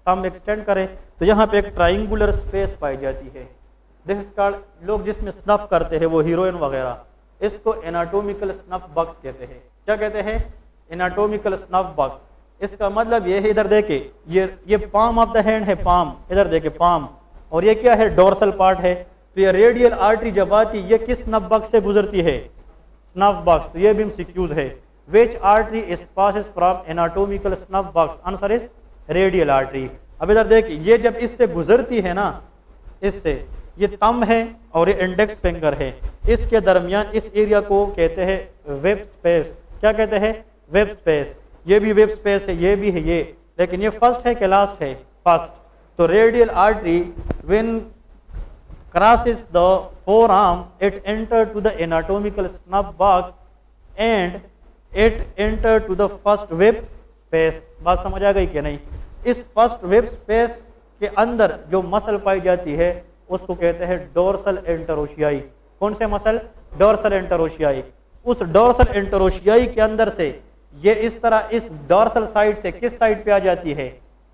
तम एक्सटेंड करें तो यहाँ पे एक ट्राइंगुलर स्पेस पाई जाती है। दिस इज कॉल्ड, लोग जिसमें स्नफ करते हैं वो हीरोइन वगैरह, इसको एनाटोमिकल स्नफ बॉक्स कहते हैं। क्या कहते हैं? Anatomical snuff box. इसका मतलब ये है, इधर देखे ये पाम ऑफ द हैंड है, पाम, इधर देखे पाम, और ये क्या है? डोर्सल पार्ट है। तो ये रेडियल आर्टरी जब आती ये किस स्नफ बॉक्स से गुजरती है? Snuff box. तो ये भी MCQs है। Which artery is passes from anatomical snuff box? Answer is radial artery। अब इधर देखिए, ये जब इससे गुजरती है ना, इससे, ये थंब है और ये इंडेक्स फिंगर है, इसके दरमियान इस एरिया को कहते हैं वेब स्पेस। क्या कहते हैं? Web space. ये भी वेब स्पेस है, ये भी है, ये, लेकिन ये फर्स्ट है कि लास्ट है? फर्स्ट। तो radial artery when crosses the forearm, it enter to the anatomical snuff box and it enter to the first web space। बात समझ आ गई कि नहीं? इस फर्स्ट वेब स्पेस के अंदर जो मसल पाई जाती है उसको कहते हैं डोर्सल एंटरोशियाई। कौन से मसल? डोर्सल एंटरोशियाई। उस डोर्सल एंटरोशियाई के अंदर से ये इस तरह इस डोर्सल साइड से किस साइड पे आ जाती है?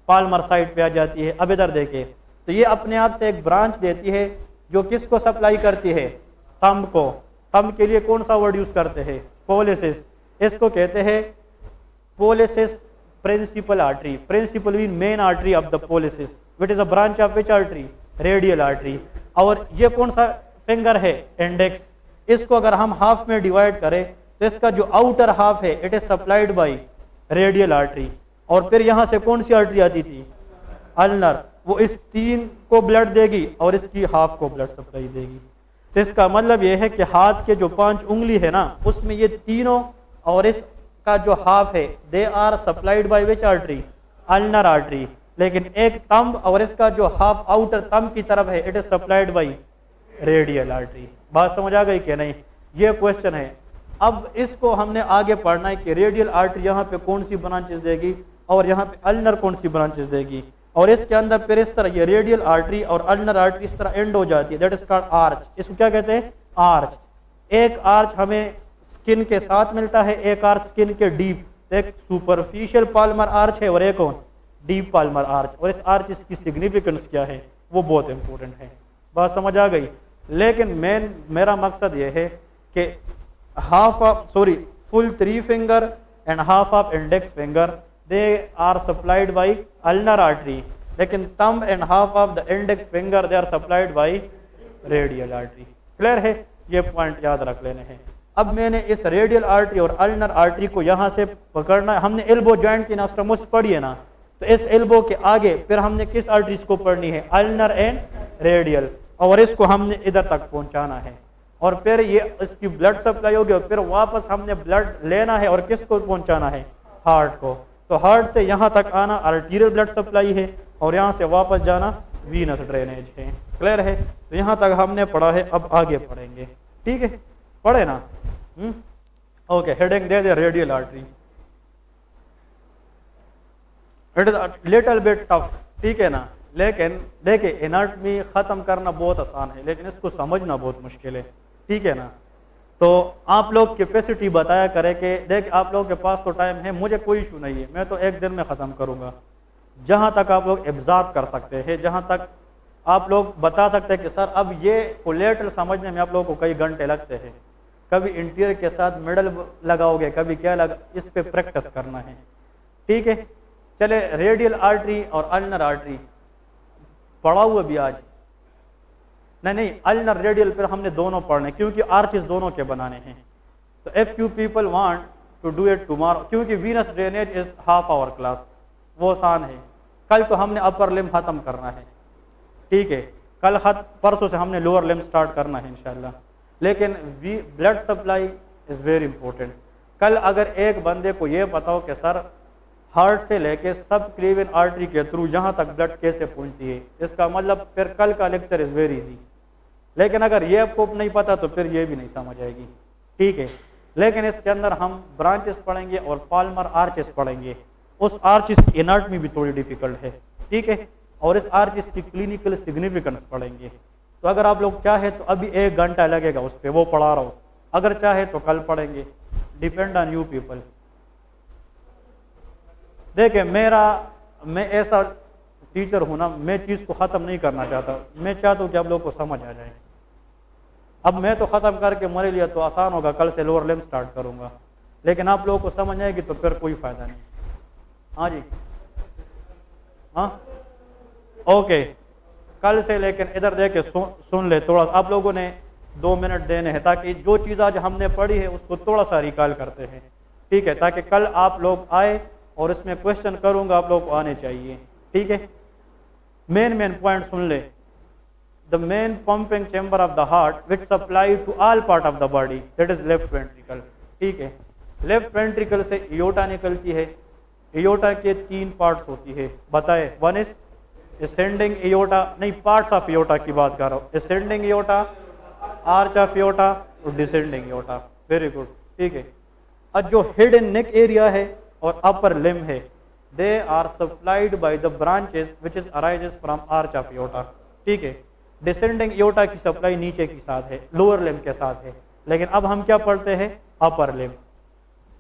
पाल्मर साइड पे आ जाती है। अब इधर देखिए, तो ये अपने आप से एक ब्रांच देती है जो किसको सप्लाई करती है? थंब को। थंब के लिए कौन सा वर्ड यूज करते हैं? पोलिसिस। इसको कहते हैं pollicis principal artery. Principal mean main artery of the pollicis, which is a branch of which artery? Radial artery. और ये कौन सा फिंगर है? इंडेक्स। इसको अगर हम हाफ में डिवाइड करें तो इसका जो आउटर हाफ है it is supplied by radial artery. और फिर यहां से कौन सी आर्टरी आती थी? अल्नर। वो इस 3 को ब्लड देगी और इसकी हाफ को ब्लड सप्लाई देगी। तो इसका मतलब यह है कि हाथ के जो 5 उंगली है ना, उसमें ये तीनों और इसका जो हाफ है they are supplied by which artery? Ulnar artery. लेकिन एक थंब और इसका जो हाफ आउटर थंब की तरफ है it is supplied by radial artery. बात समझ आ गई कि नहीं? ये क्वेश्चन है। अब इसको हमने आगे पढ़ना है कि रेडियल आर्टरी यहाँ पे कौन सी ब्रांचेस देगी और यहाँ पे अल्नर कौन सी ब्रांचेस देगी। और इसके अंदर फिर इस तरह ये रेडियल आर्टरी और अल्नर आर्टरी इस तरह एंड हो जाती है, दैट इज कॉल्ड आर्च। इसको क्या कहते हैं? आर्च। एक आर्च हमें स्किन के साथ मिलता है, एक आर्च स्किन के डीप। एक सुपरफिशियल पाल्मर आर्च है और एक कौन? Deep Palmer arch. और इस आर्च की सिग्निफिकेंस क्या है वो बहुत इंपॉर्टेंट है। बात समझ आ गई? लेकिन मेरा मकसद ये है कि full 3 finger and half of index finger they are supplied by ulnar artery, लेकिन thumb and half of the index finger they are supplied by radial artery। Clear है? ये पॉइंट याद रख लेने हैं। अब मैंने इस रेडियल आर्टरी और अल्नर आर्टरी को यहाँ से पकड़ना है। हमने एल्बो जॉइंट की एनास्टोमोसिस पढ़ी है ना, तो इस एल्बो के आगे फिर हमने किस आर्टरीज को पढ़नी है? Ulnar and radial. और इसको हमने इधर तक पहुंचाना है और फिर ये इसकी ब्लड सप्लाई होगी और फिर वापस हमने ब्लड लेना है और किसको पहुंचाना है? हार्ट को। तो हार्ट से यहाँ तक आना आर्टीरियल ब्लड सप्लाई है और यहाँ से वापस जाना वीनस ड्रेनेज है। क्लियर है? तो यहाँ तक हमने पढ़ा है, अब आगे पढ़ेंगे। ठीक है, पढ़े ना? Okay, heading they they radial artery. It is little bit tough, ठीक है ना? लेकिन देखिए, एनाटॉमी खत्म करना बहुत आसान है लेकिन इसको समझना बहुत मुश्किल है। ठीक है ना? तो आप लोग कैपेसिटी बताया करें कि देख आप लोगों के पास तो टाइम है, मुझे कोई इशू नहीं है, मैं तो 1 दिन में ख़त्म करूँगा। जहाँ तक आप लोग एब्जॉर्ब कर सकते हैं, जहाँ तक आप लोग बता सकते हैं कि सर अब ये कोलेटरल समझने में आप लोगों को कई घंटे लगते हैं, कभी इंटीरियर के साथ मिडल लगाओगे, कभी क्या लगा, इस पे प्रैक्टिस करना है। ठीक है, चले रेडियल आर्टरी और अल्नर आर्टरी पढ़ा हुआ भी आज नहीं, अल्नर रेडियल फिर हमने दोनों पढ़ने क्योंकि आर्चेस दोनों के बनाने हैं। तो if you people want to do it tomorrow, क्योंकि venous drainage is half hour class, वो आसान है। कल तो हमने अपर लिम्ब खत्म करना है, ठीक है, कल परसों से हमने लोअर लिम्ब स्टार्ट करना है इंशाल्लाह। लेकिन blood supply is very important. कल अगर एक बंदे को ये बताओ कि सर हार्ट से लेके सब क्लीवन आर्टरी के थ्रू यहाँ तक ब्लड कैसे पहुँचती है, इसका मतलब फिर कल का लेक्चर इज वेरी इजी। लेकिन अगर ये आपको नहीं पता तो फिर ये भी नहीं समझ आएगी। ठीक है, लेकिन इसके अंदर हम ब्रांचेस पढ़ेंगे और पाल्मर आर्चेस पढ़ेंगे। उस आर्चेस की एनाटॉमी भी थोड़ी डिफिकल्ट है, ठीक है, और इस आर्चेस की क्लिनिकल सिग्निफिकेंस पढ़ेंगे। तो अगर आप लोग चाहे तो अभी 1 घंटा लगेगा उस पर, वो पढ़ा रहा हूँ, अगर चाहे तो कल पढ़ेंगे, डिपेंड ऑन यू पीपल। देखिए मैं ऐसा टीचर हूँ ना, मैं चीज़ को ख़त्म नहीं करना चाहता, मैं चाहता हूँ कि आप लोग को समझ आ जाए। अब मैं तो ख़त्म करके मेरे लिए तो आसान होगा, कल से लोअर लिम्ब स्टार्ट करूँगा, लेकिन आप लोगों को समझ आएगी तो फिर कोई फ़ायदा नहीं। हाँ जी, हाँ ओके, कल से लेकिन इधर देखे सुन ले थोड़ा, आप लोगों ने 2 मिनट देने हैं ताकि जो चीज़ आज हमने पढ़ी है उसको थोड़ा सा रिकॉल करते हैं, ठीक है, ताकि कल आप लोग आए और इसमें क्वेश्चन करूँगा, आप लोग को आने चाहिए, ठीक है। मेन पॉइंट सुन ले। The main pumping chamber of the heart which supply to all part of the body, that is left ventricle, ठीक है। लेफ्ट वेंट्रिकल से एयोटा निकलती है, एयोटा के 3 पार्ट्स होती है, बताए, 1 इज ascending एयोटा, नहीं पार्ट्स ऑफ एयोटा की बात कर रहा हूँ, ascending aorta, arch of aorta और डिसेंडिंग एयोटा, वेरी गुड, ठीक है। अब जो हेड एंड नेक एरिया है और अपर लिम्ब है, they are supplied by the branches which is arises from arch of aorta, ठीक है। डिसेंडिंग एयोटा की सप्लाई नीचे के साथ है, लोअर लिम्ब के साथ है, लेकिन अब हम क्या पढ़ते हैं, upper limb.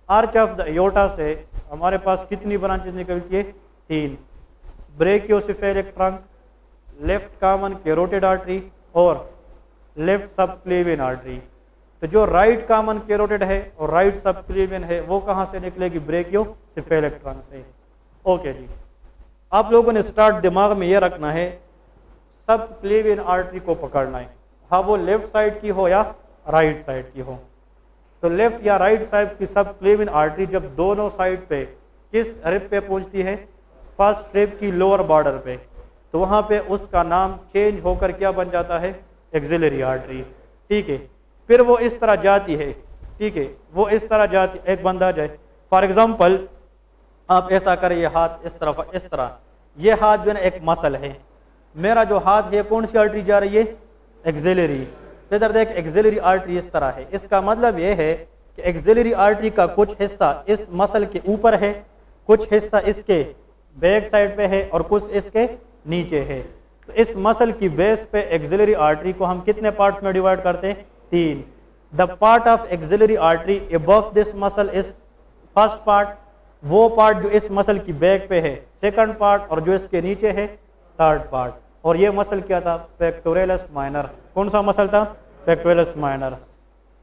Arch of the aorta से हमारे पास कितनी ब्रांचेस निकलती है, 3, brachiocephalic trunk, left common carotid artery और लेफ्ट सबक्लेवियन आर्टरी। तो जो राइट कॉमन कैरोटिड है और राइट सबक्लेवियन है वो कहाँ से निकलेगी, ब्रेकियोसेफेलिक ट्रंक से। ओके जी, आप लोगों ने स्टार्ट दिमाग में ये रखना है, सबक्लेवियन आर्टरी को पकड़ना है, हाँ वो लेफ्ट साइड की हो या राइट साइड की हो। तो लेफ्ट या राइट साइड की सबक्लेवियन आर्टरी जब दोनों साइड पे किस रिब पे पहुंचती है, फर्स्ट रिब की लोअर बॉर्डर पे, तो वहां पे उसका नाम चेंज होकर क्या बन जाता है, एक्सिलरी आर्टरी, ठीक है। फिर वो इस तरह जाती है, ठीक है, वो इस तरह जाती, एक बंदा जाए, फॉर एग्जाम्पल आप ऐसा करें, ये हाथ इस तरफ, इस तरह, ये हाथ जो है ना एक मसल है, मेरा जो हाथ है कौन सी आर्टरी जा रही है, एक्सिलरी। तो इधर देख एक्सिलरी आर्टरी इस तरह है, इसका मतलब ये है कि एक्सिलरी आर्टरी का कुछ हिस्सा इस मसल के ऊपर है, कुछ हिस्सा इसके बैक साइड पे है और कुछ इसके नीचे है। तो इस मसल की बेस पे एक्सिलरी आर्टरी को हम कितने पार्ट्स में डिवाइड करते हैं, 3। The part of axillary artery above this muscle is first part, वो पार्ट जो इस मसल की बैक पे है सेकंड पार्ट, और जो इसके नीचे है थर्ड पार्ट। और ये मसल क्या था, पेक्टोरलिस माइनर। कौन सा मसल था, पेक्टोरलिस माइनर।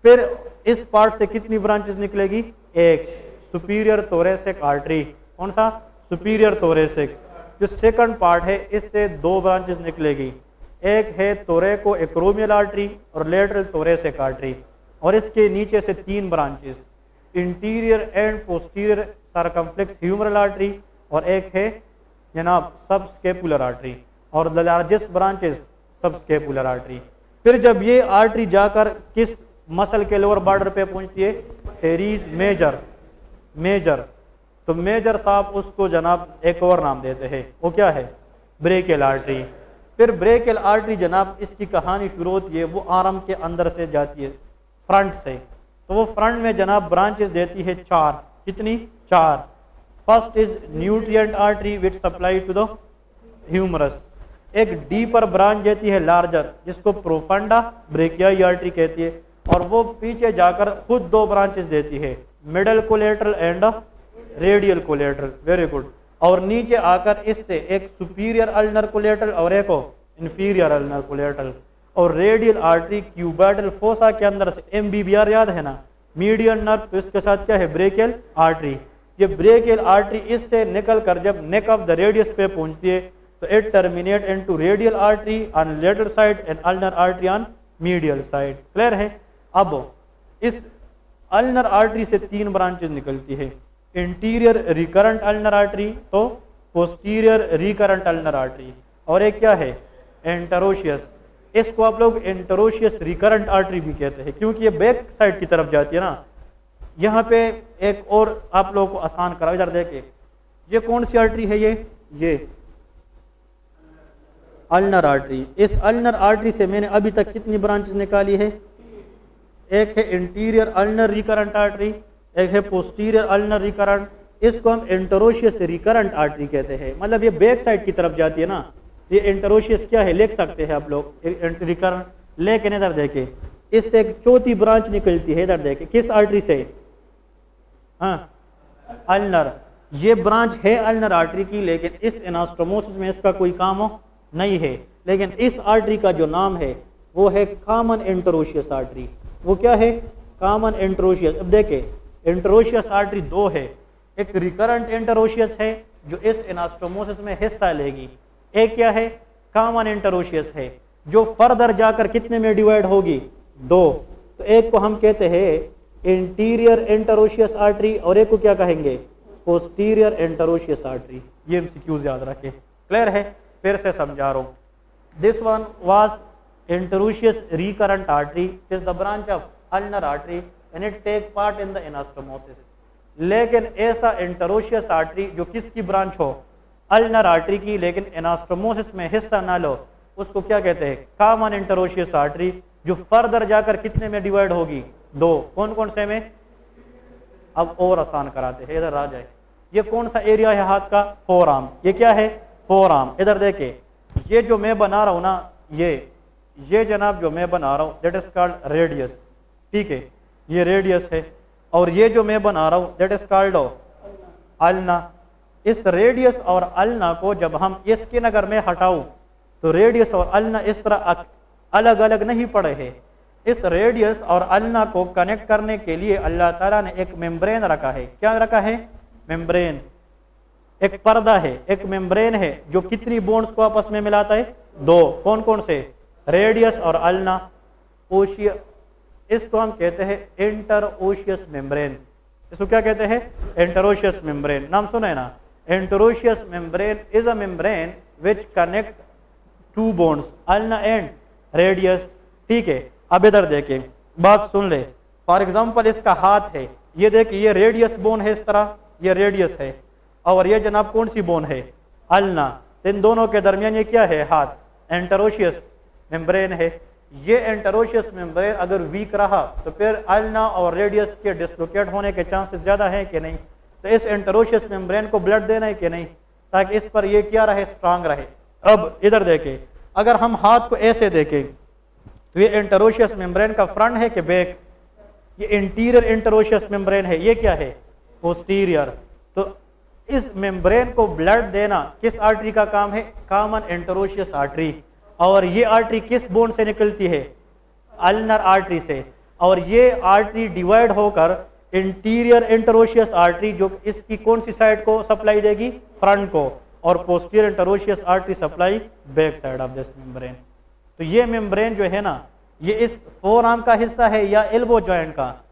फिर इस पार्ट से कितनी ब्रांचेस निकलेगी, एक, सुपीरियर थोरेसिक आर्टरी। कौन सा, सुपीरियर थोरेसिक। जो सेकंड पार्ट है इससे 2 ब्रांचेस निकलेगी, एक है थोरेको एक्रोमियल आर्टरी और लेटरल थोरेसिक आर्टरी, और इसके नीचे से 3 branches, anterior and posterior circumflex humeral artery, और एक है जनाब सबस्केपुलर आर्टरी, और the largest branch is subscapular artery. फिर जब ये आर्टरी जाकर किस मसल के लोअर बॉर्डर पे पहुंचती है, टेरीज मेजर। तो मेजर साहब उसको जनाब एक और नाम देते हैं, वो क्या है, ब्रेकियल आर्टरी। फिर ब्रेकियल आर्टरी जनाब इसकी कहानी शुरू होती है, वो आर्म के अंदर से जाती है फ्रंट से, तो वो फ्रंट में जनाब ब्रांचेस देती है 4। कितनी, 4। First is nutrient artery which supply to the humerus. एक डीपर ब्रांच देती है लार्जर, जिसको प्रोफंडा ब्रेकियाई आर्टरी कहती है, और वो पीछे जाकर खुद 2 ब्रांचेस देती है, middle collateral and radial collateral, very good. और नीचे आकर इससे एक सुपीरियर अल्नर कोलेटरल और एक इंफीरियर अल्नर कोलेटरल। और रेडियल आर्टरी क्यूबाइडल फोसा के अंदर से, एमबीबीआर याद है ना, मीडियन नर्व, तो इसके साथ क्या है, ब्रेकियल आर्टरी। ये ब्रेकियल आर्टरी इससे निकल कर जब नेक ऑफ द रेडियस पे पहुंचती है तो it terminate into radial artery on lateral side and ulnar artery on medial side. Clear है। अब इस अल्नर आर्टरी से 3 ब्रांचेस निकलती है, इंटीरियर रिकरेंट अल्नर आर्टरी, तो पोस्टीरियर रिकरेंट अल्नर आर्टरी, और एक क्या है, एंटरोशियस। इसको आप लोग एंटरोशियस रिकरेंट आर्टरी भी कहते हैं, क्योंकि ये बैक साइड की तरफ जाती है ना। यहाँ पे एक और आप लोगों को आसान करा, इधर देखे, ये कौन सी आर्टरी है, ये अल्नर आर्टरी। इस अल्नर आर्टरी से मैंने अभी तक कितनी ब्रांचेस निकाली है, एक है इंटीरियर अल्नर रिकरेंट आर्टरी, एक है पोस्टीरियर अल्नर रिकरेंट, इसको हम एंटरोशियस रिकरेंट आर्टरी कहते हैं, मतलब ये बैक साइड की तरफ जाती है ना। ये एंटरोशियस क्या है, लिख सकते हैं आप लोग रिकरेंट। लेकिन इधर देखे, इससे एक चौथी ब्रांच निकलती है, इधर देखे, किस आर्टरी से, हाँ, अल्नर। ये ब्रांच है अल्नर आर्टरी की, लेकिन इस एनास्टोमोसिस में इसका कोई काम नहीं है। लेकिन इस आर्टरी का जो नाम है वो है कॉमन इंटरोशियस आर्टरी। वो क्या है? कॉमन इंटरोशियस। अब देखे इंटरोशियस आर्टरी दो है, एक रिकरेंट इंटरोशियस है जो इस एनास्टोमोसिस में हिस्सा लेगी, एक क्या है? कॉमन इंटरोशियस है जो फर्दर जाकर कितने में डिवाइड होगी? दो। तो एक को हम कहते हैं इंटीरियर इंटरोशियस आर्टरी और एक को क्या कहेंगे? Posterior interosseous artery. ये एमसीक्यूज याद रखें। क्लियर है? फिर से समझा रहा हूं। This one was interosseous recurrent artery, is the branch of ulnar artery and it take part in the anastomosis. लेकिन ऐसा इंटरोशियस आर्टरी जो किसकी ब्रांच हो? अल्नर आर्टरी की, लेकिन एनास्टोमोसिस में हिस्सा ना लो, उसको क्या कहते हैं? कॉमन इंटरोशियस आर्टरी, जो फर्दर जाकर कितने में डिवाइड होगी? दो। कौन कौन से में? अब और आसान कराते हैं, इधर आ जाए। ये कौन सा एरिया है हाथ का? Four arm. ये क्या है? Four arm. इधर देखे, ये जो मैं बना रहा हूं ना, ये जनाब जो मैं बना रहा हूं दैट इज कॉल्ड रेडियस। ठीक है, ये रेडियस है। और ये जो मैं बना रहा हूं दैट इज कॉल्ड अल्ना। इस रेडियस और अल्ना को जब हम स्किन अगर मैं हटाऊं तो रेडियस और अल्ना इस तरह अलग अलग नहीं पड़े हैं। इस रेडियस और अल्ना को कनेक्ट करने के लिए अल्लाह ताला ने एक मेम्ब्रेन रखा है। क्या रखा है? मेम्ब्रेन। एक पर्दा है, एक मेम्ब्रेन है जो कितनी बोन्स को आपस में मिलाता है? दो। कौन कौन से? रेडियस और अल्ना। ओशिया, इसको हम कहते हैं इंटर ओशियस मेम्ब्रेन। इसको क्या कहते हैं? Interosseous membrane. नाम सुना है ना? Interosseous membrane is a membrane which connect two bones, ulna and radius. ठीक है, अब इधर देखें, बात सुन ले। फॉर एग्जाम्पल इसका हाथ है, ये देखिए, ये रेडियस बोन है, इस तरह ये रेडियस है, और ये जनाब कौन सी बोन है? अल्ना। इन दोनों के दरमियान ये क्या है? हाथ। एंटरोशियस मेम्ब्रेन है। ये एंटरोशियस मेम्ब्रेन अगर वीक रहा तो फिर अल्ना और रेडियस के डिसलोकेट होने के चांसेस ज्यादा है कि नहीं? तो इस एंटरोशियस मेम्ब्रेन को ब्लड देना है कि नहीं, ताकि इस पर ये क्या रहे? स्ट्रांग रहे। अब इधर देखें, अगर हम हाथ को ऐसे देखें तो ये एंटरोशियस मेम्ब्रेन का फ्रंट है कि बैक? ये इंटीरियर एंटरोशियस मेम्ब्रेन है। ये क्या है? पोस्टीरियर। तो इस मेम्ब्रेन को ब्लड देना किस आर्टरी का काम है? Common interosseous artery. और ये आर्टरी किस बोन से निकलती है? अल्नर आर्टरी से। और ये आर्टरी डिवाइड होकर इंटीरियर एंटरोशियस आर्टरी, जो इसकी कौन सी साइड को सप्लाई देगी? फ्रंट को। और posterior interosseous artery supply back side of this membrane. तो ये मेम्ब्रेन जो है ना, ये इस फोर आर्म का हिस्सा है या एल्बो जॉइंट का?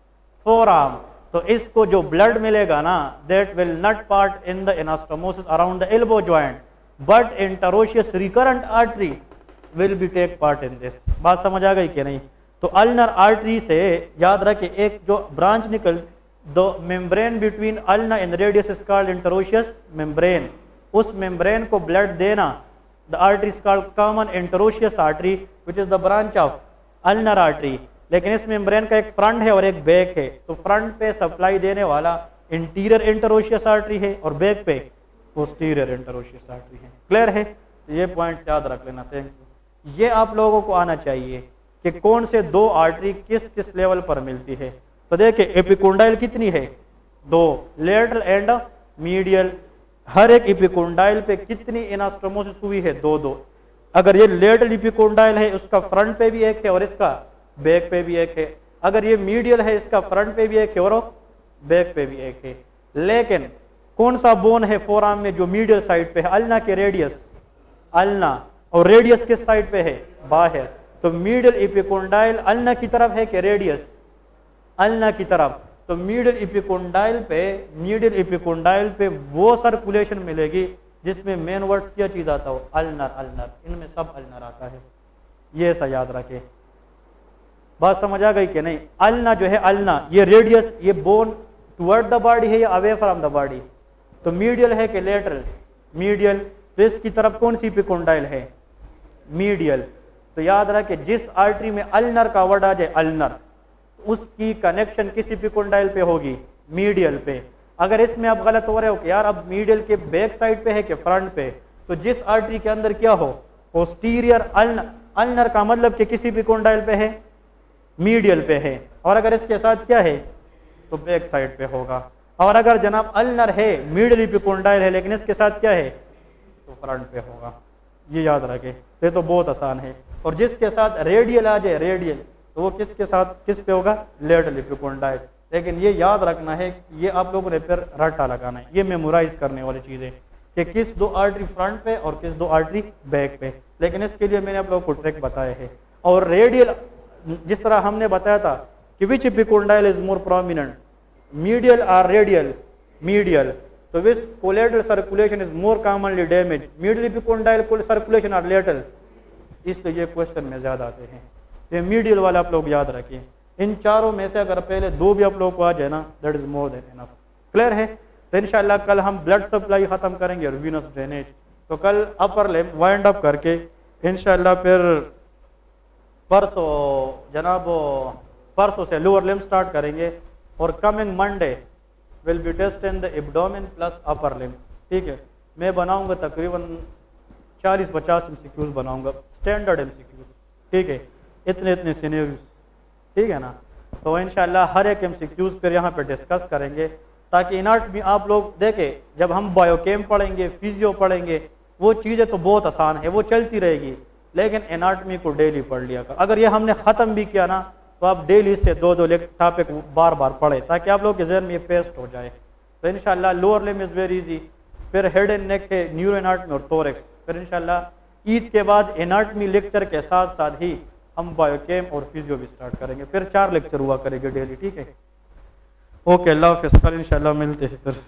Forearm. तो इसको जो ब्लड मिलेगा ना, that will not part in the anastomosis around the elbow joint, but interosseous recurrent artery will be take part in this. बात समझ आ गई कि नहीं? तो अल्नर आर्टरी से याद रखे, एक जो ब्रांच निकल, the membrane between ulna and radius is called interosseous membrane. उस मेम्ब्रेन को ब्लड देना, the artery is called common interosseous artery which is the branch of ulnar artery. लेकिन इस मेम्ब्रेन का एक फ्रंट है और एक बैक है। तो फ्रंट पे सप्लाई देने वाला इंटीरियर इंटरोशियस आर्टरी है और बैक पे पोस्टीरियर इंटरोशियस आर्टरी है। क्लियर है? तो ये पॉइंट याद रख लेना। Thank you. ये आप लोगों को आना चाहिए कि कौन से दो आर्टरी किस किस लेवल पर मिलती है। तो देखिए, एपिकोंडाइल कितनी है? दो, लेटरल एंड मीडियल। हर एक एपिकोंडाइल पे कितनी एनास्टोमोसिस हुई है? दो दो। अगर ये लेटरल एपिकोंडाइल है, उसका फ्रंट पे भी एक है और इसका बैक पे भी एक है। अगर ये मीडियल है, इसका फ्रंट पे भी एक है और बैक पे भी एक है। लेकिन कौन सा बोन है फोर आर्म में जो मीडियल साइड पे है? अल्ना के रेडियस? अल्ना। और रेडियस किस साइड पे है? बाहर। तो मीडियल एपिकोंडाइल अल्ना की तरफ है कि रेडियस? अल्ना की तरफ। तो मीडियल एपिकोंडाइल पे वो सर्कुलेशन मिलेगी जिसमें मेन वर्ड क्या चीज आता हो? अल्नर। अल्नर, इनमें सब अल्नर आता है। ये ऐसा याद रखे। बात समझ आ गई कि नहीं? अल्ना जो है, अल्ना ये रेडियस, ये बोन टुवर्ड द बॉडी है या अवे फ्रॉम द बॉडी? तो मीडियल है कि लेटरल? मीडियल। तो इसकी तरफ कौन सी एपिकोंडाइल है? मीडियल। तो याद रखे, जिस आर्टरी में अल्नर का वर्ड आ जाए, अल्नर, उसकी कनेक्शन किस एपिकोंडाइल पे होगी? मीडियल पे। अगर इसमें आप गलत हो रहे हो कि यार अब मीडियल के बैक साइड पे है कि फ्रंट पे, तो जिस आर्टरी के अंदर क्या हो? Posterior ulnar. अल्नर का मतलब कि किसी एपिकोंडाइल पे है? मीडियल पे है। और अगर इसके साथ क्या है तो बैक साइड पे होगा। और अगर जनाब अल्नर है, मिडल एपिकोंडाइल है, लेकिन इसके साथ क्या है तो फ्रंट पे होगा, ये याद रखें, ये तो बहुत आसान है। और जिसके साथ रेडियल आ जाए, रेडियल, तो वो किसके साथ किस पे होगा, लेटरल एपिकोंडाइल। लेकिन ये याद रखना है, ये आप लोगों ने फिर रट्टा लगाना है, ये मेमोराइज करने वाली चीज़ है कि किस दो आर्टरी फ्रंट पे और किस दो आर्टरी बैक पे। लेकिन इसके लिए मैंने आप लोगों को ट्रिक बताया है। और रेडियल जिस तरह हमने बताया था कि which epicondyle is more prominent, medial और रेडियल, मीडियल, तो which collateral circulation is more commonly damage, middle epicondyle circulation और लेटरल, इसलिए ये क्वेश्चन में ज्यादा आते हैं। ये मीडियल वाला आप लोग याद रखिए। इन चारों में से अगर पहले दो भी आप लोगों को आ जाए ना, that is more than enough. Clear है? तो इंशाल्लाह कल हम ब्लड सप्लाई खत्म करेंगे और वीनस ड्रेनेज। तो कल अपर लिम्ब वाइंड अप करके इंशाल्लाह फिर परसों जनाब परसों से लोअर लिम्ब स्टार्ट करेंगे और coming Monday will be test in the abdomen plus upper limb. ठीक है, मैं बनाऊंगा तकरीबन 40-50 MCQs बनाऊंगा, स्टैंडर्ड MCQs। ठीक है, इतने इतने सिनेरियोस, ठीक है ना। तो इंशाल्लाह हर एक MCQs फिर यहाँ पे डिस्कस करेंगे, ताकि एनाटॉमी आप लोग देखें। जब हम बायोकेम पढ़ेंगे, फिजियो पढ़ेंगे, वो चीज़ें तो बहुत आसान है, वो चलती रहेगी, लेकिन एनाटॉमी को डेली पढ़ लिया कर। अगर ये हमने ख़त्म भी किया ना, तो आप डेली से 2-2 टॉपिक बार बार पढ़े, ताकि आप लोग के जहन में ये पेस्ट हो जाए। तो इंशाल्लाह lower limb is very easy, फिर हेड एंड नेक है, न्यूरो एनाटॉमी और थोरेक्स। फिर इंशाल्लाह ईद के बाद एनाटॉमी लेक्चर के साथ साथ ही हम बायोकेम और फिजियो भी स्टार्ट करेंगे। फिर 4 लेक्चर हुआ करेंगे डेली। ठीक है, ओके, अल्लाह हाफ़िज़। कल इंशाल्लाह मिलते हैं फिर।